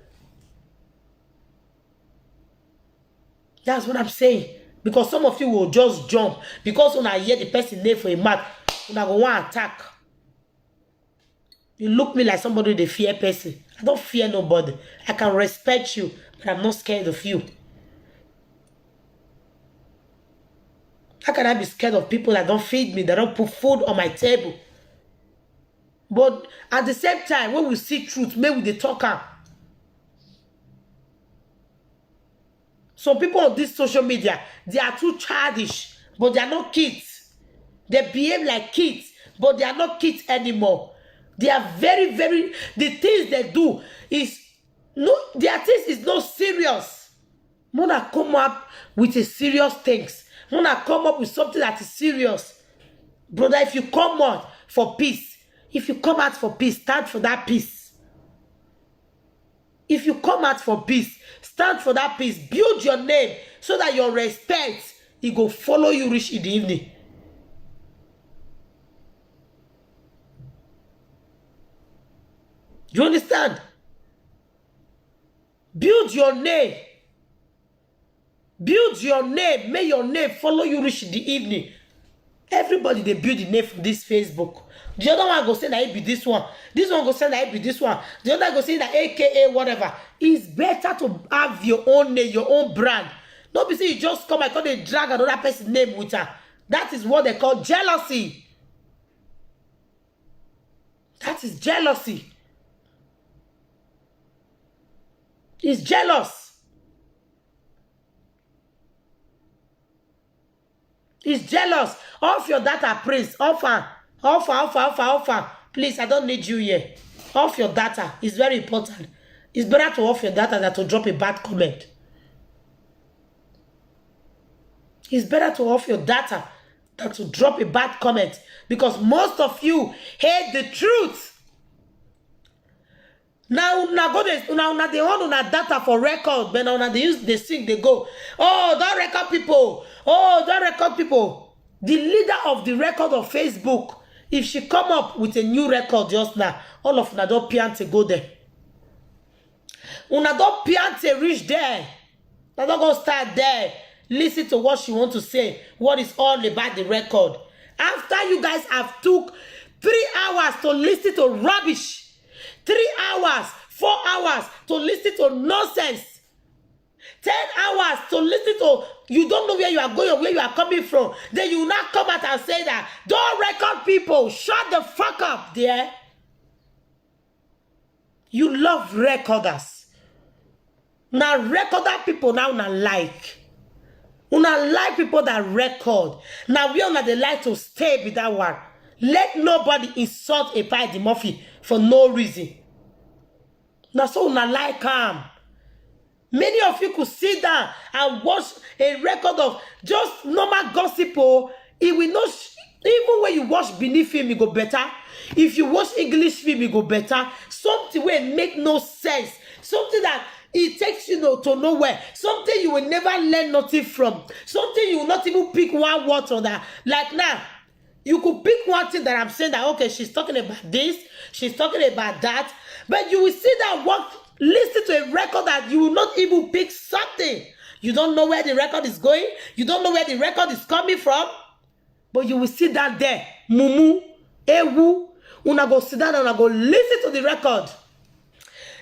That's what I'm saying. Because some of you will just jump. Because when I hear the person name for a man, when I go want to attack. You look me like somebody they fear person. I don't fear nobody. I can respect you, but I'm not scared of you. How can I be scared of people that don't feed me, that don't put food on my table? But at the same time, when we see truth, maybe they talk out. Some people on this social media, they are too childish, but they are not kids. They behave like kids, but they are not kids anymore. They are very, very, the things they do is, no, their things is not serious. Mona come up with a serious things. Mona come up with something that is serious. Brother, if you come out for peace, if you come out for peace, stand for that peace. If you come out for peace, stand for that peace. Build your name so that your respect, it go follow you reach in the evening. You understand? Build your name. Build your name. May your name follow you reach in the evening. Everybody, they build the name from this Facebook. The other one go say that it be this one. This one go say that it be this one. The other go say that AKA whatever. It's better to have your own name, your own brand. Don't be say you just come and call they drag another person's name with her. That is what they call jealousy. That is jealousy. He's jealous. He's jealous. Off your data, please. Offer. Please, I don't need you here. Off your data. It's very important. It's better to off your data than to drop a bad comment. It's better to off your data than to drop a bad comment. Because most of you hate the truth. Now they want una data for record, but now they use they sing, they go, oh, don't record people. Oh, don't record people. The leader of the record of Facebook, if she come up with a new record just now, all of una don't piante go there. Una don't piante reach there. Now don't go start there. Listen to what she want to say. What is all about the record. After you guys have took 3 hours to listen to rubbish. 3 hours, 4 hours to listen to nonsense. 10 hours to listen to, you don't know where you are going or where you are coming from. Then you will not come out and say that, don't record people, shut the fuck up there. You love recorders. Now recorder people now una like. Una like people that record. Now we are the like to stay with that one. Let nobody insult a Eddie Murphy for no reason. Now so una like him. Many of you could sit down and watch a record of just normal gossip. It will not, even when you watch Benin film, it go better. If you watch English film, it go better. Something where it make no sense. Something that it takes you to nowhere. Something you will never learn nothing from. Something you will not even pick one word on that. Like now, you could pick one thing that I'm saying that, okay, she's talking about this, she's talking about that. But you will see that what, listen to a record that you will not even pick something. You don't know where the record is going. You don't know where the record is coming from. But you will sit down there. Mumu, ewu. Una go sit down and una go listen to the record.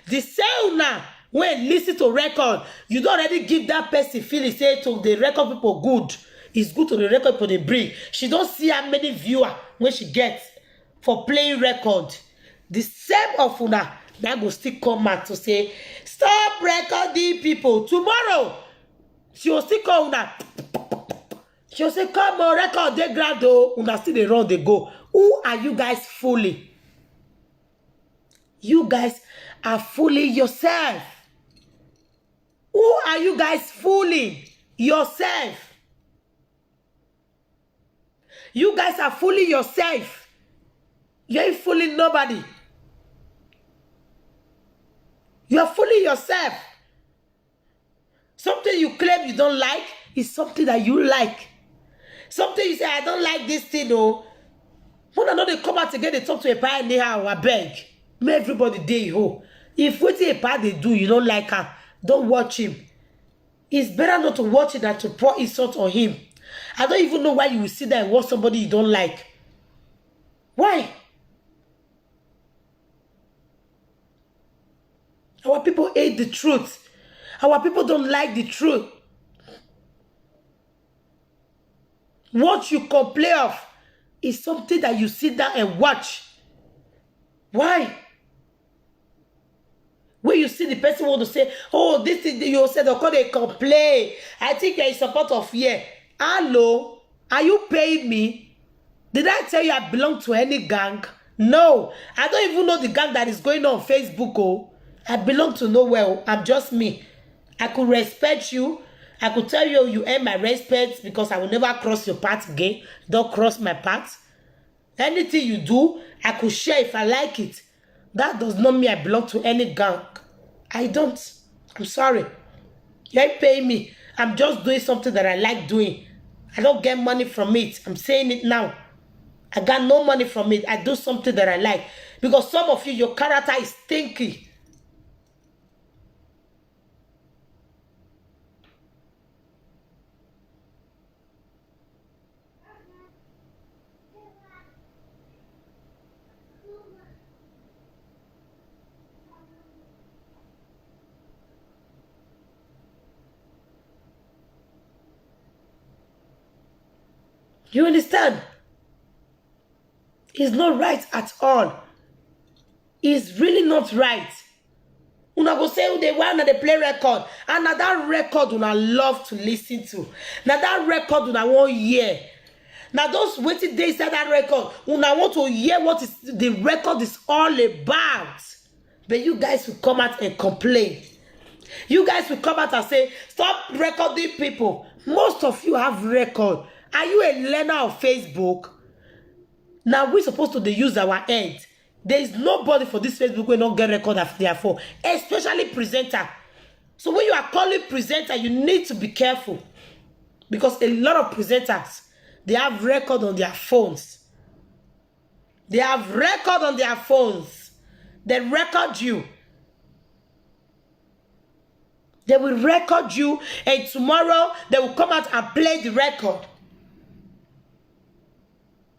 The same una, when listen to record, you don't already give that person feeling, say to the record people good. It's good to the record people they bring. She don't see how many viewers when she gets for playing record. The same of una that go still come out to say, stop recording people. Tomorrow, she will still call una. She will say, come on, record they grad though. Una still they run, they go. Who are you guys fooling? You guys are fooling yourself. Who are you guys fooling? Yourself. You guys are fooling yourself. You ain't fooling nobody. You are fooling yourself. Something you claim you don't like is something that you like. Something you say, I don't like this thing, though. When I know they come out again, they talk to a pie anyhow, I beg. May everybody day ho. If what a pie they do, you don't like her, don't watch him. It's better not to watch it than to pour insult on him. I don't even know why you will sit there and watch somebody you don't like. Why? Our people hate the truth. Our people don't like the truth. What you complain of is something that you sit down and watch. Why? When you see the person want to say, oh, this is, you said, okay, they complain. I think there is support of fear. Hello? Are you paying me? Did I tell you I belong to any gang? No. I don't even know the gang that is going on Facebook. Oh, I belong to nowhere. I'm just me. I could respect you. I could tell you you earn my respect because I will never cross your path again. Don't cross my path. Anything you do, I could share if I like it. That does not mean I belong to any gang. I don't. I'm sorry. You ain't paying me. I'm just doing something that I like doing. I don't get money from it. I'm saying it now. I got no money from it. I do something that I like. Because some of you, your character is stinky. You understand? It's not right at all. It's really not right. Una go say they want they play record. And now that record una love to listen to. Now that record una want hear. Now those waiting days that record, una want to hear what is the record is all about. But you guys will come out and complain. You guys will come out and say, stop recording people. Most of you have record. Are you a learner of Facebook? Now we're supposed to use our head. There is nobody for this Facebook who will not get record of their phone, especially presenter. So when you are calling presenter, you need to be careful. Because a lot of presenters, they have record on their phones. They have record on their phones. They record you. They will record you, and tomorrow they will come out and play the record.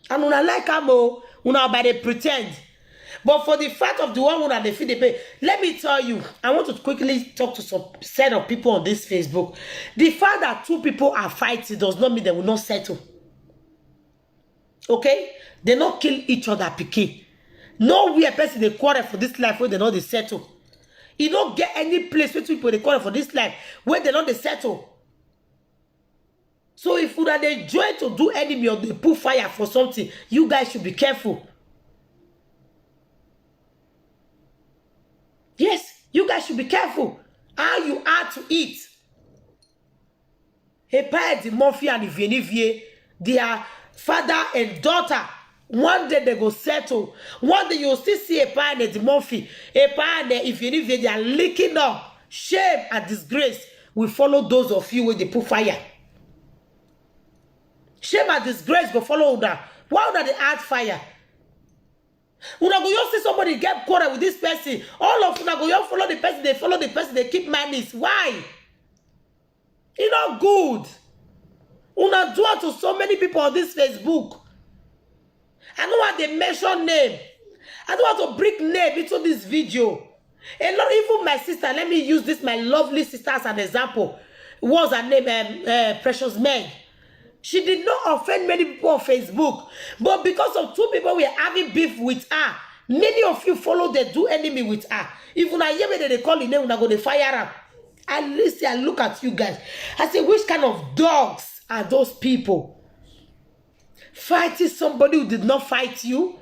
And una like amo, una by they pretend. But for the fact of the one who they feel they pay, let me tell you, I want to quickly talk to some set of people on this Facebook. The fact that two people are fighting does not mean they will not settle. Okay? They not kill each other, picky. Nowhere person they quarrel for this life where they know they settle. You don't get any place where people they quarrel for this life where they know they settle. So if you are they join to do enemy or they put fire for something, you guys should be careful. Yes, you guys should be careful how you are to eat. A parent, the Murphy and the Vienivier, their father and daughter. One day they go settle. One day you'll still see a parent and the Murphy. A parent, if Vienivier, they are licking up. Shame and disgrace will follow those of you when they put fire. Shame and disgrace go follow that. Why would they add fire? Una go you see somebody get quarrel with this person. All of una go you follow the person. They follow the person. They keep malice. Why? It's not good. Una do it to so many people on this Facebook. I don't want to mention name. I don't want to bring name into this video. A lot, even my sister. Let me use this my lovely sister as an example. What's her name? Precious Meg. She did not offend many people on Facebook, but because of two people we are having beef with her, many of you follow the do enemy with her. Even I hear when they call the name, when I go to fire her. I listen, I look at you guys. I say, which kind of dogs are those people? Fighting somebody who did not fight you?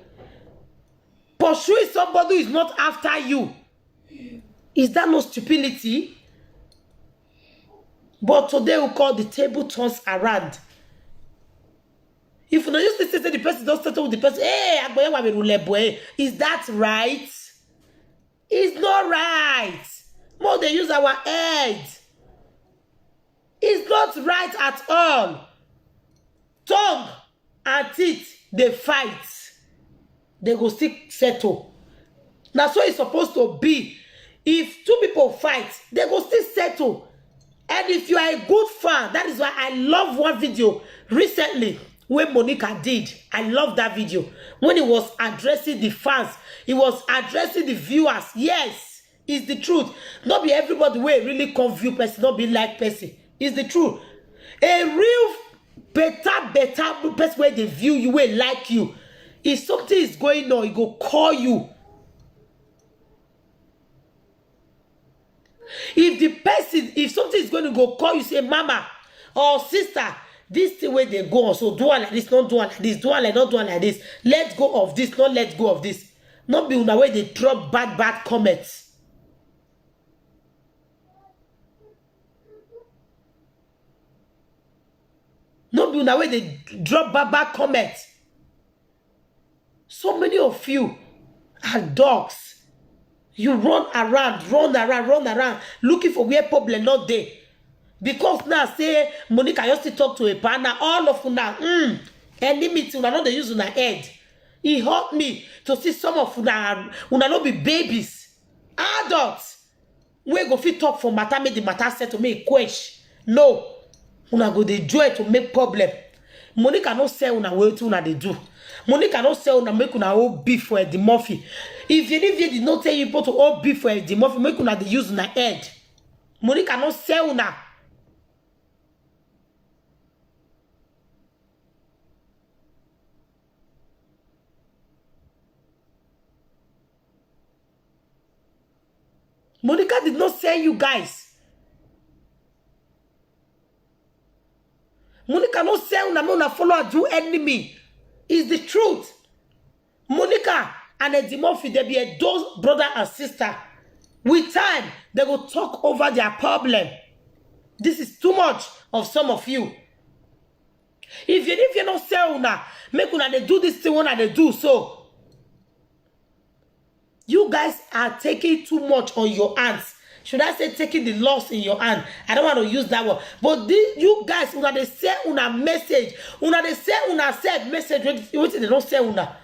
Pursuing somebody who is not after you? Is that no stupidity? But today we call the table turns around. If you used to say the person don't settle with the person, hey, is that right? It's not right. More they use our head. It's not right at all. Tongue and teeth, they fight. They go still settle. That's what it's supposed to be. If two people fight, they go still settle. And if you are a good fan, that is why I love one video recently when Monica did. I love that video. When he was addressing the fans, he was addressing the viewers. Yes, it's the truth. Not be everybody way really come view person, not be like person. It's the truth. A real better person where they view you, will like you. If something is going on, he go call you. If the person, if something is going to go call you, say, mama or sister, this thing where they go on, so do one like this, not do one like this, do one like not do one like this. Let go of this, not let go of this. Not be in a way they drop bad comments. Not be in a way they drop bad comments. So many of you are dogs. You run around, looking for where problem not there. Because now say Monica used to talk to a partner, all of una, enemy to una not they use una head. It hurt me to see some of una not be babies, adults. We go fit talk for matter, make the matter set to make question. No, una go dey joy to make problem. Monica no say una way to una they do. Monica no say una make una all beef for the Murphy. If you did not tell you to all beef for the Murphy, make una they use una head. Monica no say una. Monica did not say you guys. Monica no say una follow her do enemy. Is the truth. Monica and Eddie Murphy, they be a those brother and sister. With time, they will talk over their problem. This is too much of some of you. If you don't say una, make una they do this thing when they do so. You guys are taking too much on your hands. Should I say taking the loss in your hand? I don't want to use that word. But you guys, una they say una message. Una they say una said message. What they don't say una.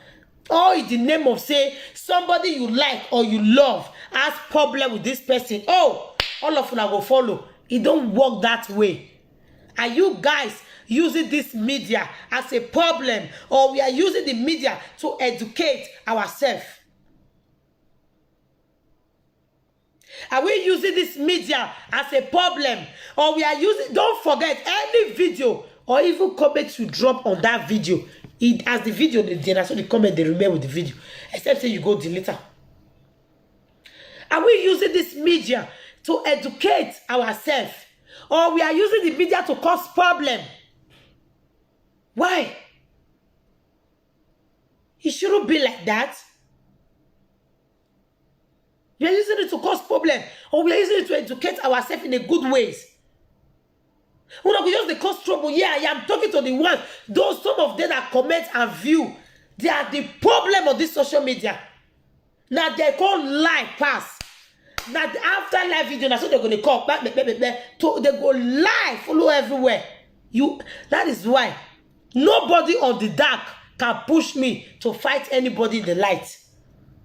All in the name of say somebody you like or you love has problem with this person. Oh, all of una go follow. It don't work that way. Are you guys using this media as a problem, or we are using the media to educate ourselves? Are we using this media as a problem? Or we are using, don't forget, any video or even comment you drop on that video, it as the video they so the comment they remain with the video, except say you go delete it. Are we using this media to educate ourselves, or we are using the media to cause problem? Why? It shouldn't be like that. We are using it to cause problem, or we are using it to educate ourselves in a good ways. We don't just cause trouble. Yeah, I am talking to the ones, those some of them that comment and view. They are the problem of this social media. Now they call live pass. Now after live video, that's what they're going to call back. They go live, follow everywhere. That is why nobody on the dark can push me to fight anybody in the light.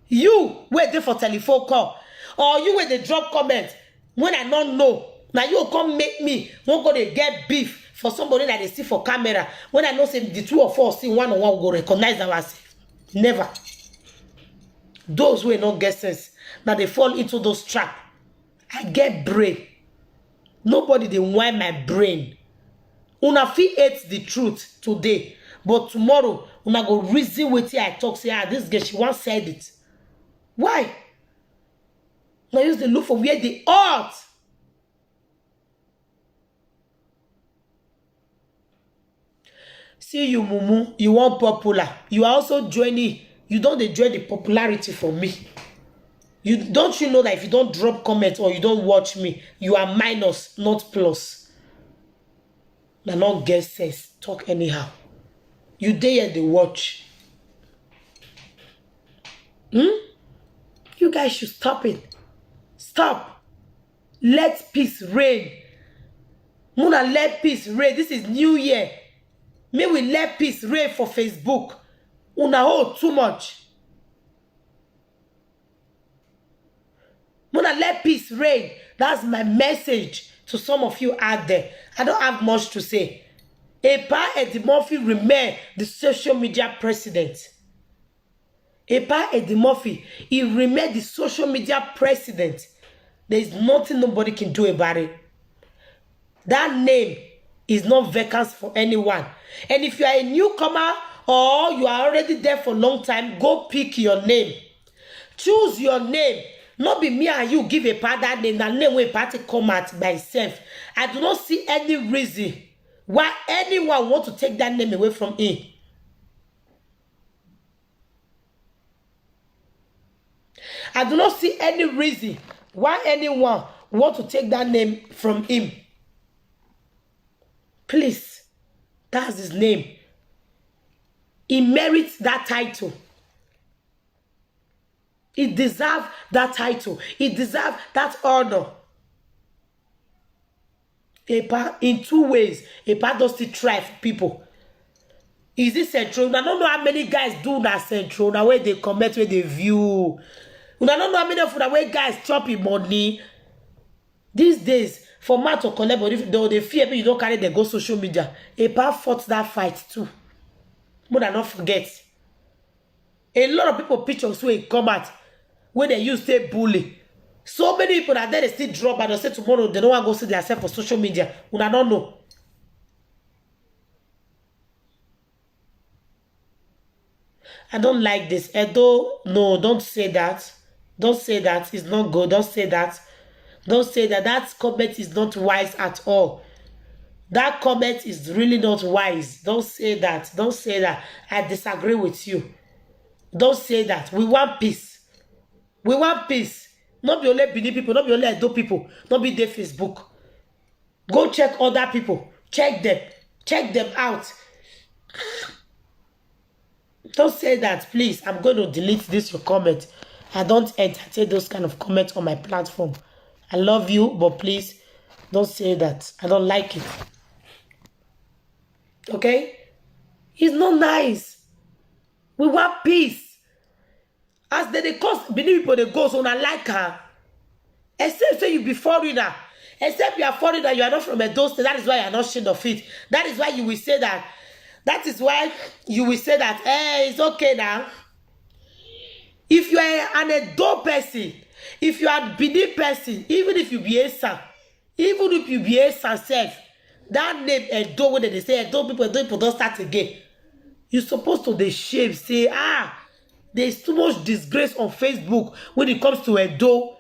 You wait there for telephone call, or you wait they drop comment when I don't know. Now you come make me won't go to get beef for somebody that they see for camera. When I know say the two of us see one on one, go recognize ourselves. Never. Those who not get sense, now they fall into those traps. I get brain. Nobody they whine my brain. Una fit hate the truth today, but tomorrow una go reason with it. I talk say this girl she once said it. Why? Now use the look for where they ought. See you, Mumu. You want popular. You are also joining. You don't enjoy the popularity for me. Don't you know that if you don't drop comment or you don't watch me, you are minus, not plus. Now not get sense. Talk anyhow. You dare the watch. You guys should stop it. Stop. Let peace reign. Muna, let peace reign. This is New Year. May we let peace reign for Facebook. Una hold too much. Muna, let peace reign. That's my message to some of you out there. I don't have much to say. Epa Edimurphy remain the social media president. Epa Edimurphy, he remained the social media president. There is nothing nobody can do about it. That name is not vacant for anyone. And if you are a newcomer or you are already there for a long time, go pick your name. Choose your name. Not be me and you give a part that name. That name will party come out by itself. I do not see any reason why anyone want to take that name away from him. I do not see any reason why anyone want to take that name from him. Please, that's his name. He merits that title. He deserves that title. He deserves that honor. In two ways, Epa does still thrive people. Is this central? I don't know how many guys do that central. Now where they comment, where they view. I don't know how many of the way guys chopping money. These days, for man to collect, but if they fear you don't carry, they go social media. Epa fought that fight too. More than not forget. A lot of people pictures where come out where they use to bully. So many people that they still drop and they say tomorrow they don't want to go see themselves for social media. We don't know. I don't like this. Edo, no, don't say that. Don't say that. It's not good. Don't say that. Don't say that. That comment is not wise at all. That comment is really not wise. Don't say that. Don't say that. I disagree with you. Don't say that. We want peace. We want peace. Not be only Benin people, not be only Edo people, not be their Facebook. Go check other people. Check them. Check them out. Don't say that, please. I'm going to delete this your comment. I don't entertain those kind of comments on my platform. I love you, but please don't say that. I don't like it. Okay? It's not nice. We want peace. As they cause Benin people they go, so I like her. Except say you be foreigner. Except you are foreigner, you are not from Edo State. That is why you are not ashamed of it. That is why you will say that. That is why you will say that, hey, it's okay now. If you are an Edo person If you are Benin person, even if you be Esa, even if you be Esa self, that name Edo, when they say Edo people don't start again. You supposed to the shame say, there's too much disgrace on Facebook when it comes to Edo.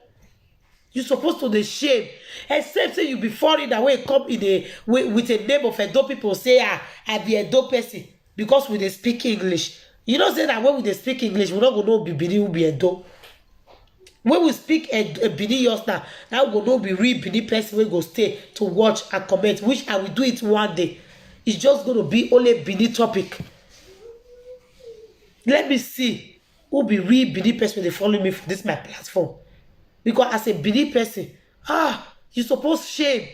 You supposed to the shame. Except say you be foreign that way come in a with a name of Edo people say, I be Edo person because we they speak English. You know say that when we they speak English, we not gonna know be Benin who be Edo. When we speak a Benin yours now we gonna know be real Benin person we go stay to watch and comment, which I will do it one day. It's just gonna be only Benin topic. Let me see who be real Benin person when they follow me for this my platform. Because as a Benin person, you supposed shame.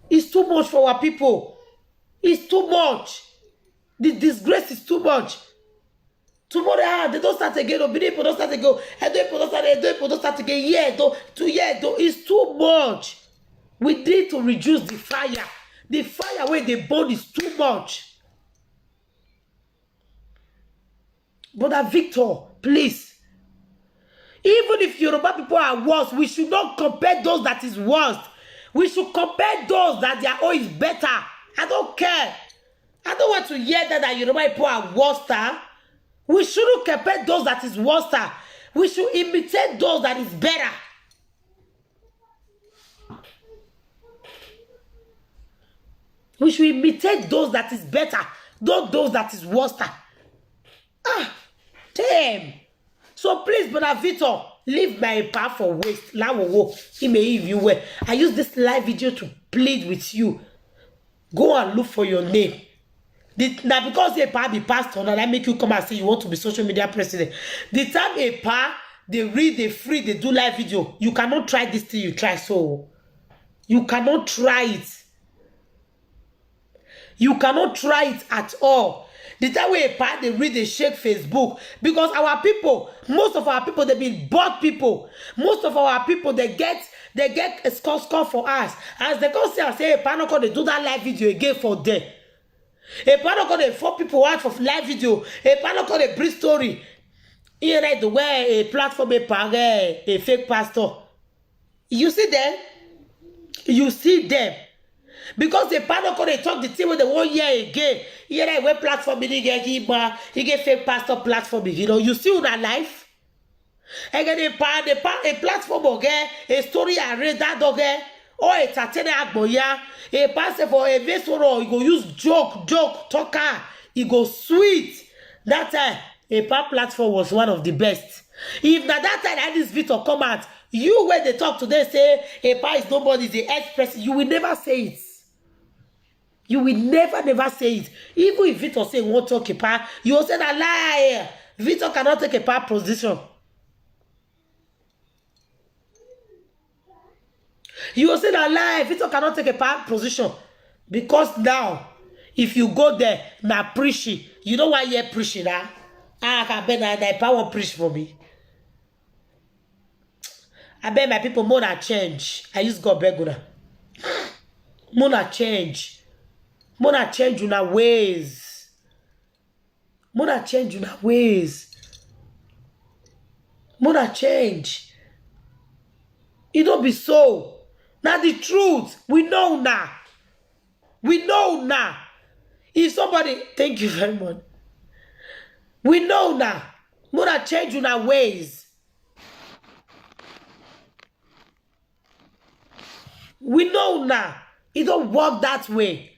It's too much for our people. It's too much. The disgrace is too much. Tomorrow, they don't start again. Benin people don't start again. Edo people don't start again. It's too much. We need to reduce the fire. The fire where they burn is too much. Brother Victor, please. Even if Yoruba people are worse, we should not compare those that is worse. We should compare those that their own is better. I don't care. I don't want to hear that Yoruba people are worse. We shouldn't compare those that is worse. We should imitate those that is better. We should imitate those that is better, not those that is worse. Damn. So please, Brother Victor, leave my path for waste. He may if you were. I use this live video to plead with you. Go and look for your name. Now, because a pa be pastor, now that make you come and say you want to be social media president. The time a pa, they read, they free, they do live video. You cannot try this thing you try so. You cannot try it. You cannot try it at all. The time we part, they read, they shake Facebook. Because our people, most of our people, they've been bought people. Most of our people, they get a score for us. As they come say, hey, Panoko, they do that live video again for them. Hey, Panoko, they 4 people out for live video. Hey, Panoko, they bring story. Here, right, the way a platform, a fake pastor. You see them? You see them. Because the Panoko, they talk the thing with the 1 year again. Here I web platform he get fake pastor platform. You know, you see that life. Again, a platform again, a story I read that again. Or a tatene agboya, a pastor for a vessel, you go use joke, talker, you go sweet. That time, a platform was one of the best. If that time I this video come out, you when they talk today say a pa is nobody, the ex-president, you will never say it. You will never say it. Even if Victor say won't talk a part, you will say that lie. Victor cannot take a part position. You will say that lie. Victor cannot take a part position. Because now, if you go there, now preaching, you know why you're preaching now? I can bet that power preach for me. I bet my people more than change. I use God beggar. More than change. Mona change una ways. Mona change una ways. Mona change. It don't be so. Now the truth. We know now. We know now. If somebody, thank you very much. We know now. Mona change una ways. We know now. It don't work that way.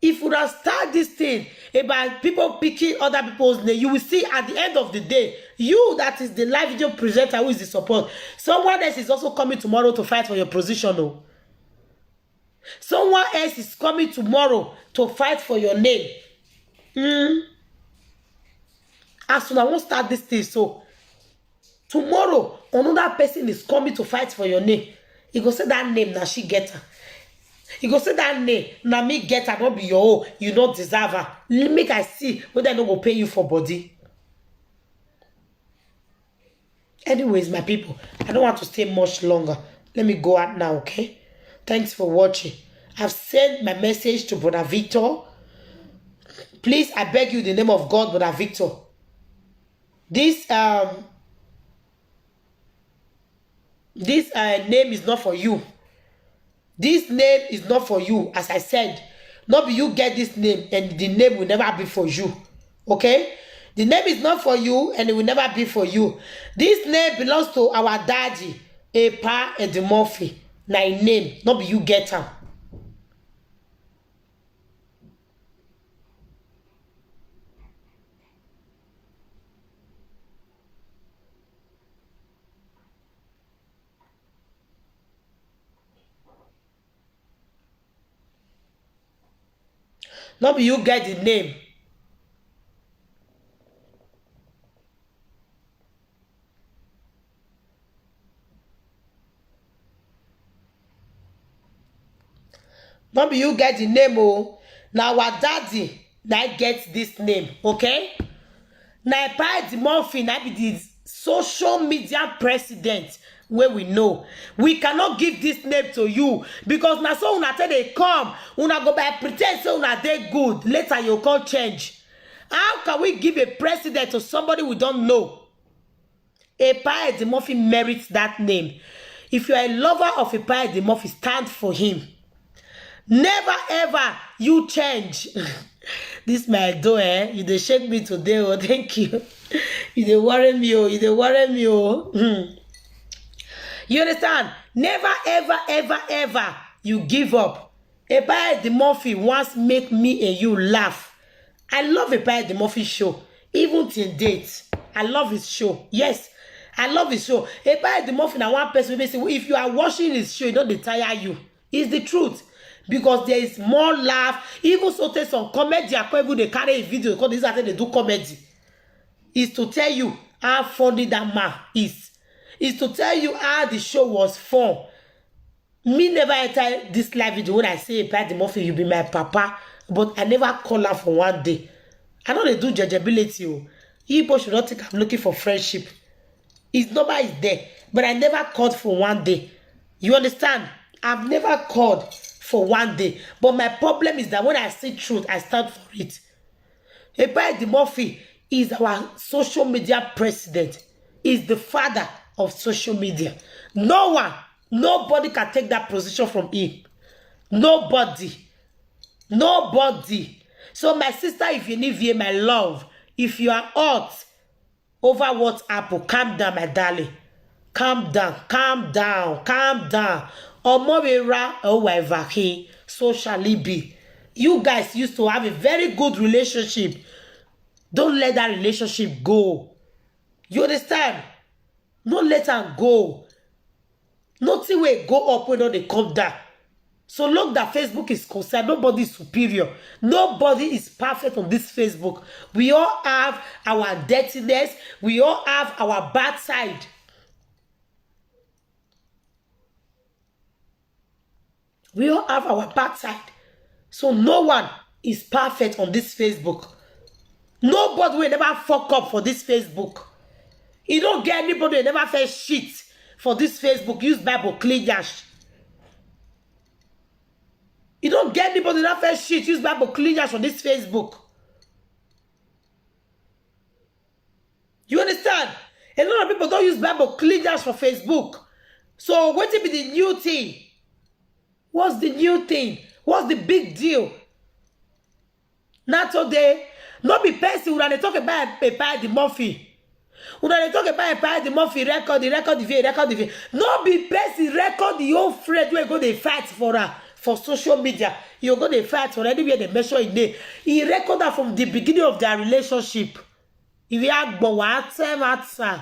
If we start this thing about people picking other people's name, you will see at the end of the day, you that is the live video presenter who is the support, someone else is also coming tomorrow to fight for your position. No? Someone else is coming tomorrow to fight for your name. As soon as I won't start this thing, so tomorrow another person is coming to fight for your name. You go say that name, now she get her. You go say that name, now me get her, not be your own, you don't deserve her. Make I see whether I don't go pay you for body. Anyways, my people, I don't want to stay much longer. Let me go out now, okay? Thanks for watching. I've sent my message to Brother Victor. Please, I beg you in the name of God, Brother Victor. This This name is not for you. This name is not for you. As I said, not be you get this name and the name will never be for you. Okay? The name is not for you and it will never be for you. This name belongs to our daddy, Epa Edimorphy. Na him name, not be you get am. Not be you get the name. Not be you get the name, oh. Now our daddy that gets this name, okay? Now Epa Edimorphy na be the social media president where we know. We cannot give this name to you because now so una tell they come, una go by pretend so una they good. Later you can't change. How can we give a president to somebody we don't know? Epa Edimorphy merits that name. If you are a lover of Epa Edimorphy, stand for him. Never ever you change. This my door, eh? You dey shake me today, oh, thank you. You dey worry me, oh, you dey worry me, oh. You understand? Never ever ever ever you give up. Epa Edimorphy once make me and you laugh. I love Epa Edimorphy show, even till date. I love his show. Yes, I love his show. Epa Edimorphy na one person wey say if you are watching his show, it don't tire you. It's the truth. Because there is more laugh. Even so take some comedy. Even they carry a video because this is how they do comedy. Is to tell you how funny that man is. Is to tell you how the show was fun. Me never enter this live video when I say Epa Edimorphy, you be my papa. But I never call her for one day. I know they do judgeability. Oh. People should not think I'm looking for friendship. His number is there. But I never called for one day. You understand? I've never called for one day. But my problem is that when I see truth, I stand for it. Epa Edimorphy is our social media president. Is the father of social media. No one, nobody can take that position from him. Nobody. Nobody. So my sister, if you need VA, my love, if you are hot over WhatsApp, calm down, my darling. Calm down, calm down, calm down. Omorera Owaivaki, so shall it be. You guys used to have a very good relationship. Don't let that relationship go. You understand? Don't let her go. Nothing will go up when they come down. So look, that Facebook is concerned. Nobody is superior. Nobody is perfect on this Facebook. We all have our dirtiness. We all have our bad side. We all have our bad side. So no one is perfect on this Facebook. Nobody will never fuck up for this Facebook. You don't get anybody who never felt shit for this Facebook. Use Bible clean yash. You don't get anybody who never felt shit. Use Bible clean yash on this Facebook. You understand? A lot of people don't use Bible clean yash for Facebook. So what will be the new thing? What's the new thing? What's the big deal? Not today. Not be person when they talk about Epa Edimorphy. When they talk about Epa Edimorphy, record the video. Not be person record the whole friend where go they fight for her for social media. You go they fight for anywhere they measure in there. He record that from the beginning of their relationship. If you have answer.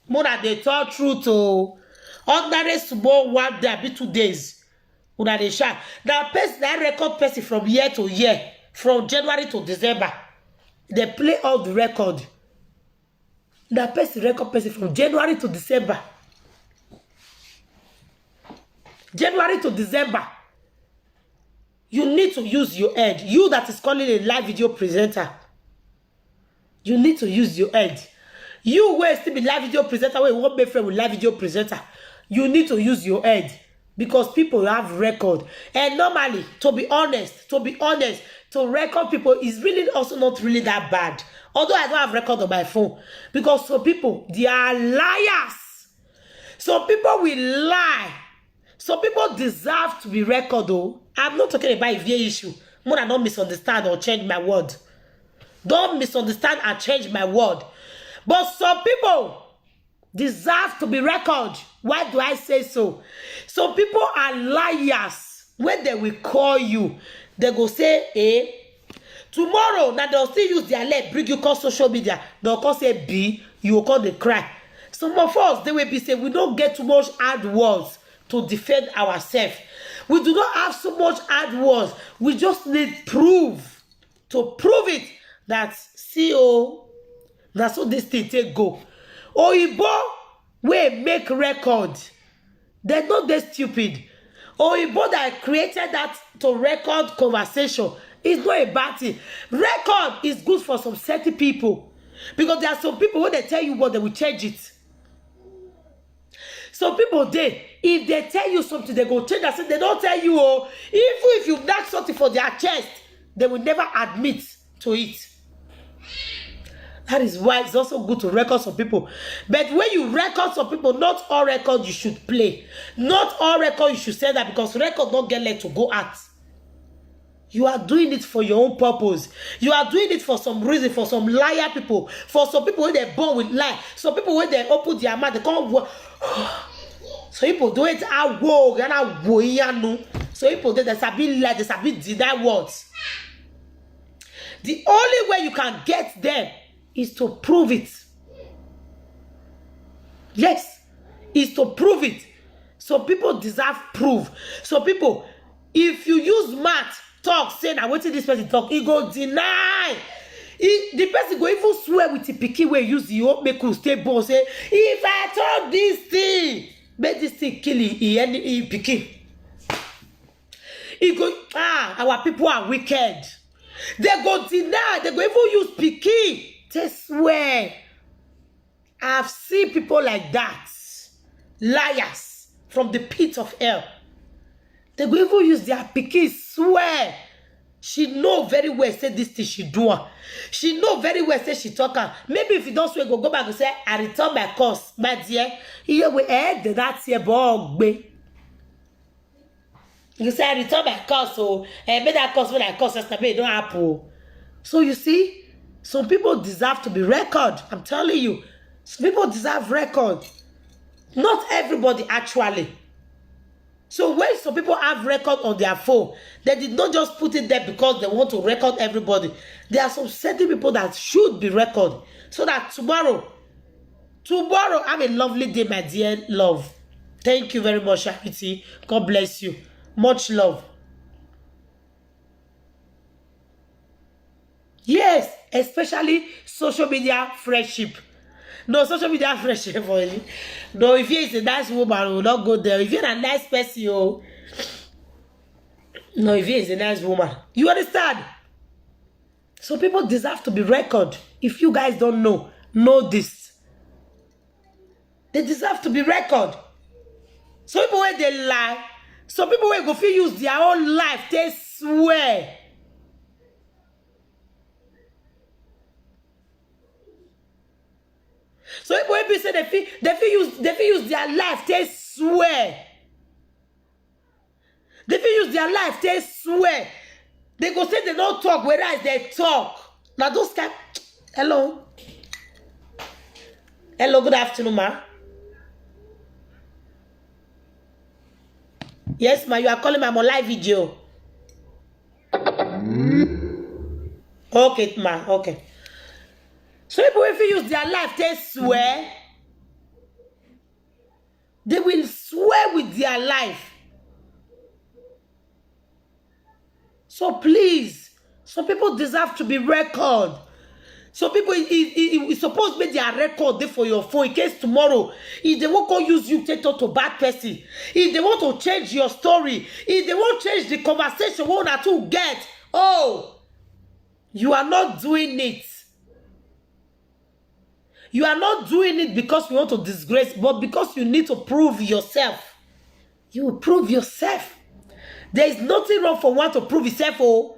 More than they talk truth to. Ordinary small one day, be 2 days. Una dey sharp. Now, person that record person from year to year, from January to December, they play all the record. That person record person from January to December. January to December. You need to use your head. You that is calling a live video presenter. You need to use your head. You will still be live video presenter. You won't be friend with live video presenter. You need to use your head because people have record. And normally, to be honest, to record people is really also not really that bad. Although I don't have record on my phone. Because some people, they are liars. Some people will lie. Some people deserve to be recorded, though. I'm not talking about a VA issue. More than don't misunderstand or change my word. Don't misunderstand and change my word. But some people deserve to be recorded. Why do I say so? Some people are liars. When they will call you, they go say, tomorrow, now they'll still use their leg, bring you call social media. They'll call say B, you will call the cry. Some of us, they will be saying, we don't get too much hard words to defend ourselves. We do not have so much hard words. We just need proof. To prove it that, see, that's what this thing take go. Oyibo will make record. They're not that stupid. Oyibo that created that to record conversation is not a bad thing. Record is good for some certain people. Because there are some people, when they tell you what, they will change it. Some people, if they tell you something, they go change it. They don't tell you, even if you knock something for their chest, they will never admit to it. That is why it's also good to record some people. But when you record some people, not all records you should play. Not all records you should say that, because record don't get let to go out. You are doing it for your own purpose. You are doing it for some reason, for some liar people. For some people when they're born with lie. Some people when they open their mouth, they can't. So people do it. So people do there's a bit lie, there's a bit deny words. The only way you can get them is to prove it. Yes, is to prove it. So people deserve proof. So people, if you use math, talk, say, now wait till this person talk, he go deny. The person go even swear with the picky way use the old make you stay born. Say, if I talk this thing, make this thing kill he picky. He go, our people are wicked. They go deny, they go even use picky. They swear. I've seen people like that. Liars from the pit of hell. They go even use their picky, swear. She know very well say this thing she do. She know very well say she talk. Maybe if you don't swear, go back and say, I return my course. My dear, you will add that here bog. You say, I return my course, so make that course when I course, that's not don't happen. So you see, some people deserve to be record. I'm telling you. Some people deserve record. Not everybody actually. So when some people have record on their phone, they did not just put it there because they want to record everybody. There are some certain people that should be recorded. So that tomorrow, have a lovely day, my dear love. Thank you very much, Charity. God bless you. Much love. Yes, especially social media friendship. No, social media friendship for you. No, if you're a nice woman, will not go there. If you're a nice person, no, if you're a nice woman. You understand? So people deserve to be recorded. If you guys don't know this. They deserve to be recorded. Some people when they lie, some people when go feel use their own life, they swear. So when people say they feel use their life, they swear. They feel use their life, they swear. They go say they don't talk, whereas they talk. Now those guys, hello. Hello, good afternoon, ma. Yes, ma, you are calling me on live video. Okay, ma, okay. So people, if you use their life, they swear. They will swear with their life. So please, some people deserve to be recorded. Some people, it's supposed to be their record there for your phone in case tomorrow, if they won't go use you to talk to bad person, if they want to change your story, if they won't change the conversation, one or two get, you are not doing it. You are not doing it because you want to disgrace, but because you need to prove yourself. You will prove yourself. There is nothing wrong for one to prove himself.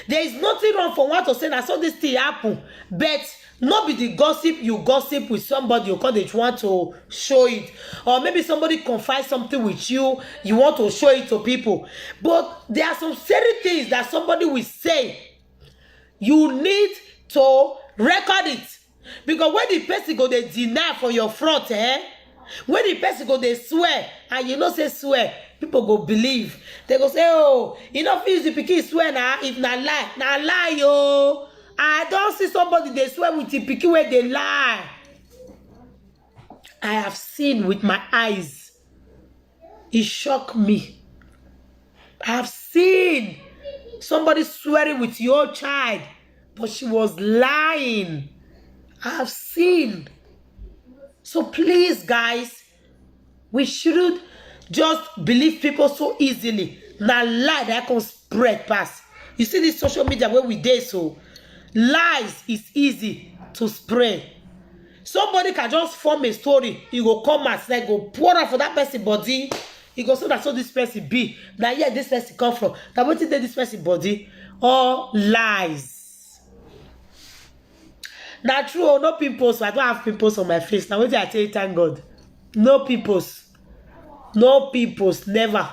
There is nothing wrong for one to say that so this thing happen, but not be the gossip you gossip with somebody because they want to show it, or maybe somebody confide something with you, you want to show it to people. But there are some certain things that somebody will say, you need to record it, because when the person go they deny for your front, when the person go they swear, and you know say swear, people go believe. They go say, oh, you know if the pikin swear now, if na lie yo. I don't see somebody they swear with the pikin where they lie. I have seen with my eyes. It shocked me. I have seen somebody swearing with your child, but she was lying. I have seen. So please, guys, we shouldn't just believe people so easily. Now lie that can spread past. You see this social media where we did so. Lies is easy to spread. Somebody can just form a story. You go come and say, go pour out for that person body. You go say that so this person be. Now yeah, this person come from. Now what did this person body? All lies. Now true, no pimples. I don't have pimples on my face. Now what did I tell you? Thank God. No pimples. No pimples. Never.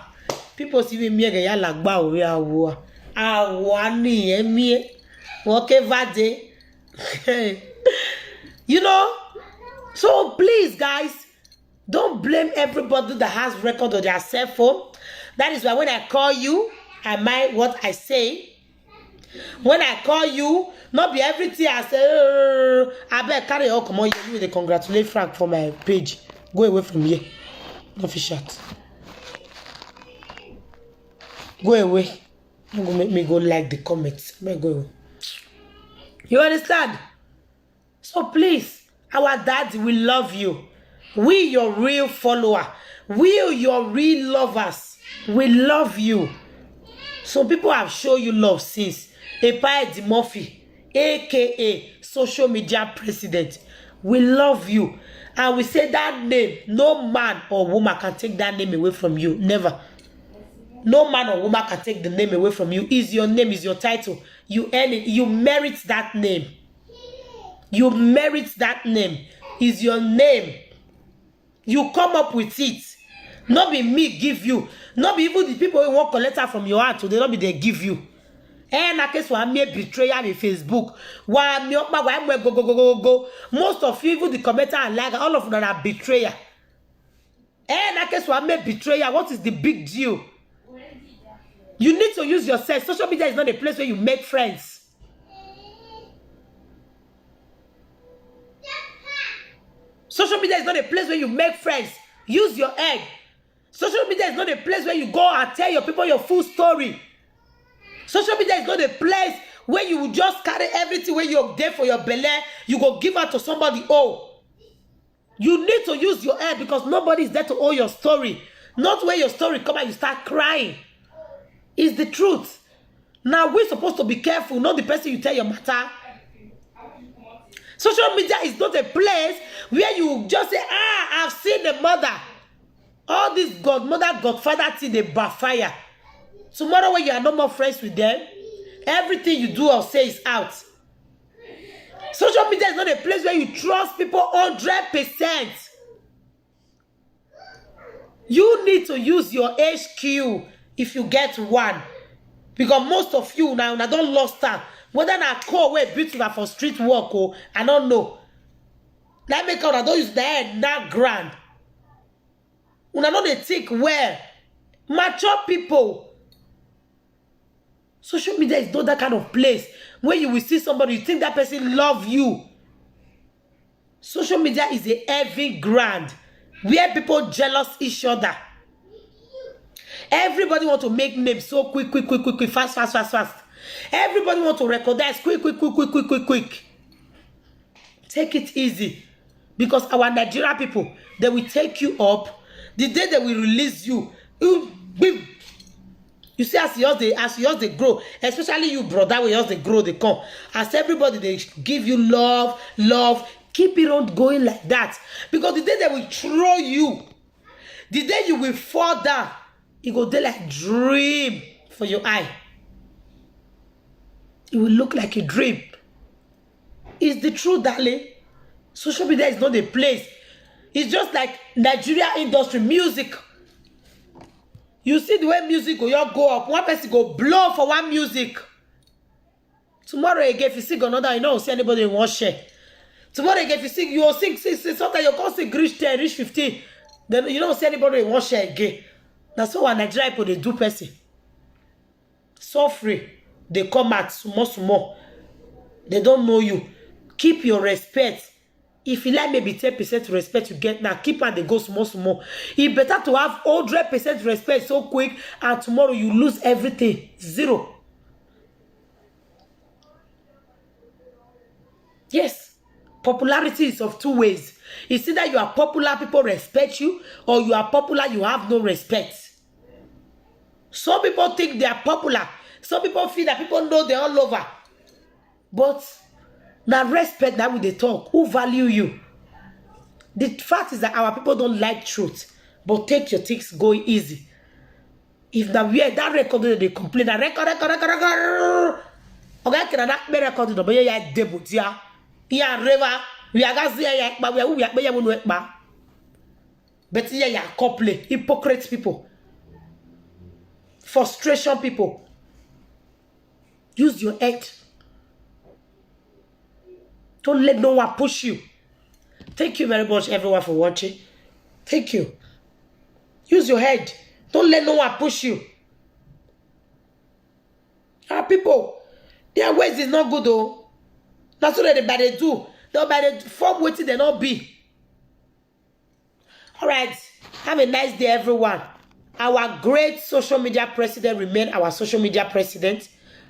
Pimples even me get like ba we awo. Awani emi. Okay, vade. You know, so please, guys, don't blame everybody that has record on their cell phone. That is why when I call you, I mind what I say. When I call you, not be everything I say. I better carry on. Come on, you will congratulate Frank for my page. Go away from here. No fish shot. Go away. Don't go make me go like the comments. Go away. You understand? So please, our dad, we love you. We your real follower. We your real lovers. We love you. Some people have shown you love since. Epa Murphy, aka social media president. We love you. And we say that name, no man or woman can take that name away from you. Never. No man or woman can take the name away from you. Is your name, is your title. You earn it. You merit that name. You merit that name. Is your name. You come up with it. Not be me give you. Not be even the people who want a letter from your heart. So they not be they give you. Na case why me betrayer on Facebook. Why me go. Most of you, even the commenter and like, all of them are betrayer. Na case why me betrayer. What is the big deal? You need to use yourself. Social media is not a place where you make friends. Social media is not a place where you make friends. Use your head. Social media is not a place where you go and tell your people your full story. Social media is not a place where you will just carry everything where you're there for your belly. You go give out to somebody. Oh, you need to use your head because nobody is there to owe your story. Not where your story come and you start crying. It's the truth. Now we're supposed to be careful, not the person you tell your matter. Social media is not a place where you just say, I've seen the mother. All this godmother, godfather thing, they backfire. Tomorrow when you are no more friends with them, everything you do or say is out. Social media is not a place where you trust people 100%. You need to use your HQ if you get one. Because most of you now don't lost time. Whether na call where beautiful for street work or I don't know. That make out I don't use the head that grand. Una know they think where mature people. Social media is not that kind of place where you will see somebody, you think that person love you. Social media is a heavy ground where people jealous each other. Everybody want to make names so quick, fast. Everybody want to recognize quick. Take it easy. Because our Nigeria people, they will take you up. The day they will release you, you see, as yours they grow, especially you, brother, when yours they grow, they come. As everybody, they give you love, keep it on going like that. Because the day they will throw you, the day you will fall down, it go there like dream for your eye. it will look like a dream. It's the truth, darling. Social media is not a place. It's just like Nigeria industry, music. You see the way music go up. One person go blow for one music. Tomorrow again, if you sing another, you don't see anybody in one share. Tomorrow again, if you sing, you will sing. Sometimes you can't sing reach 10, reach 15. Then you don't see anybody in one share again. That's what Nigeria people they do person. So free. They come out small. They don't know you. Keep your respect. If you like maybe 10% respect you get now, keep and they go small. It's better to have 100% respect so quick and tomorrow you lose everything. Zero. Yes. Popularity is of two ways. It's either you are popular, people respect you, or you are popular, you have no respect. Some people think they are popular. Some people feel that people know they're all over. But now respect that with the talk. Who value you? The fact is that our people don't like truth. But take your things going easy. If now we are that record they complain, that record. Okay, can that be recorded? But you are debut, yeah. Yeah, river. We are guys here, but we are but yeah, yeah, couple, hypocrite people, frustration people. Use your head. Don't let no one push you. Thank you very much, everyone, for watching. Thank you. Use your head. Don't let no one push you. Our people, their ways is not good though. That's what everybody do. Nobody form waiting they not be. Alright. Have a nice day, everyone. Our great social media president remain our social media president.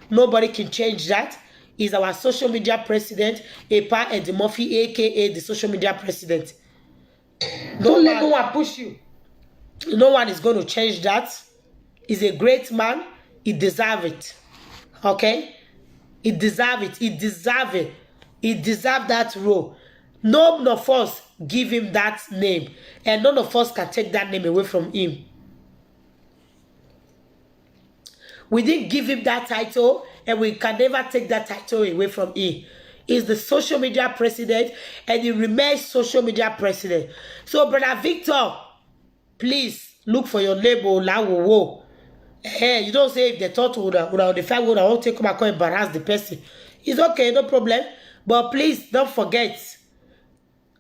Nobody can change that. He's our social media president, Epa Edimurphy, aka the social media president. Don't let no one push you. No one is going to change that. He's a great man. He deserves it. Okay? He deserves it. He deserves it. He deserves that role. None of us give him that name. And none of us can take that name away from him. We didn't give him that title. And we can never take that title away from him. He's the social media president. And he remains social media president. So, Brother Victor, please look for your label. Hey, you don't say if they thought would the fact would I take come and embarrass the person. It's okay, no problem. But please don't forget.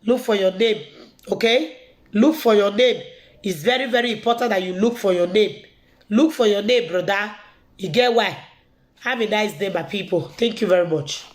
Look for your name. Okay? Look for your name. It's very, very important that you look for your name. Look for your name, brother. You get why? Have a nice day, my people. Thank you very much.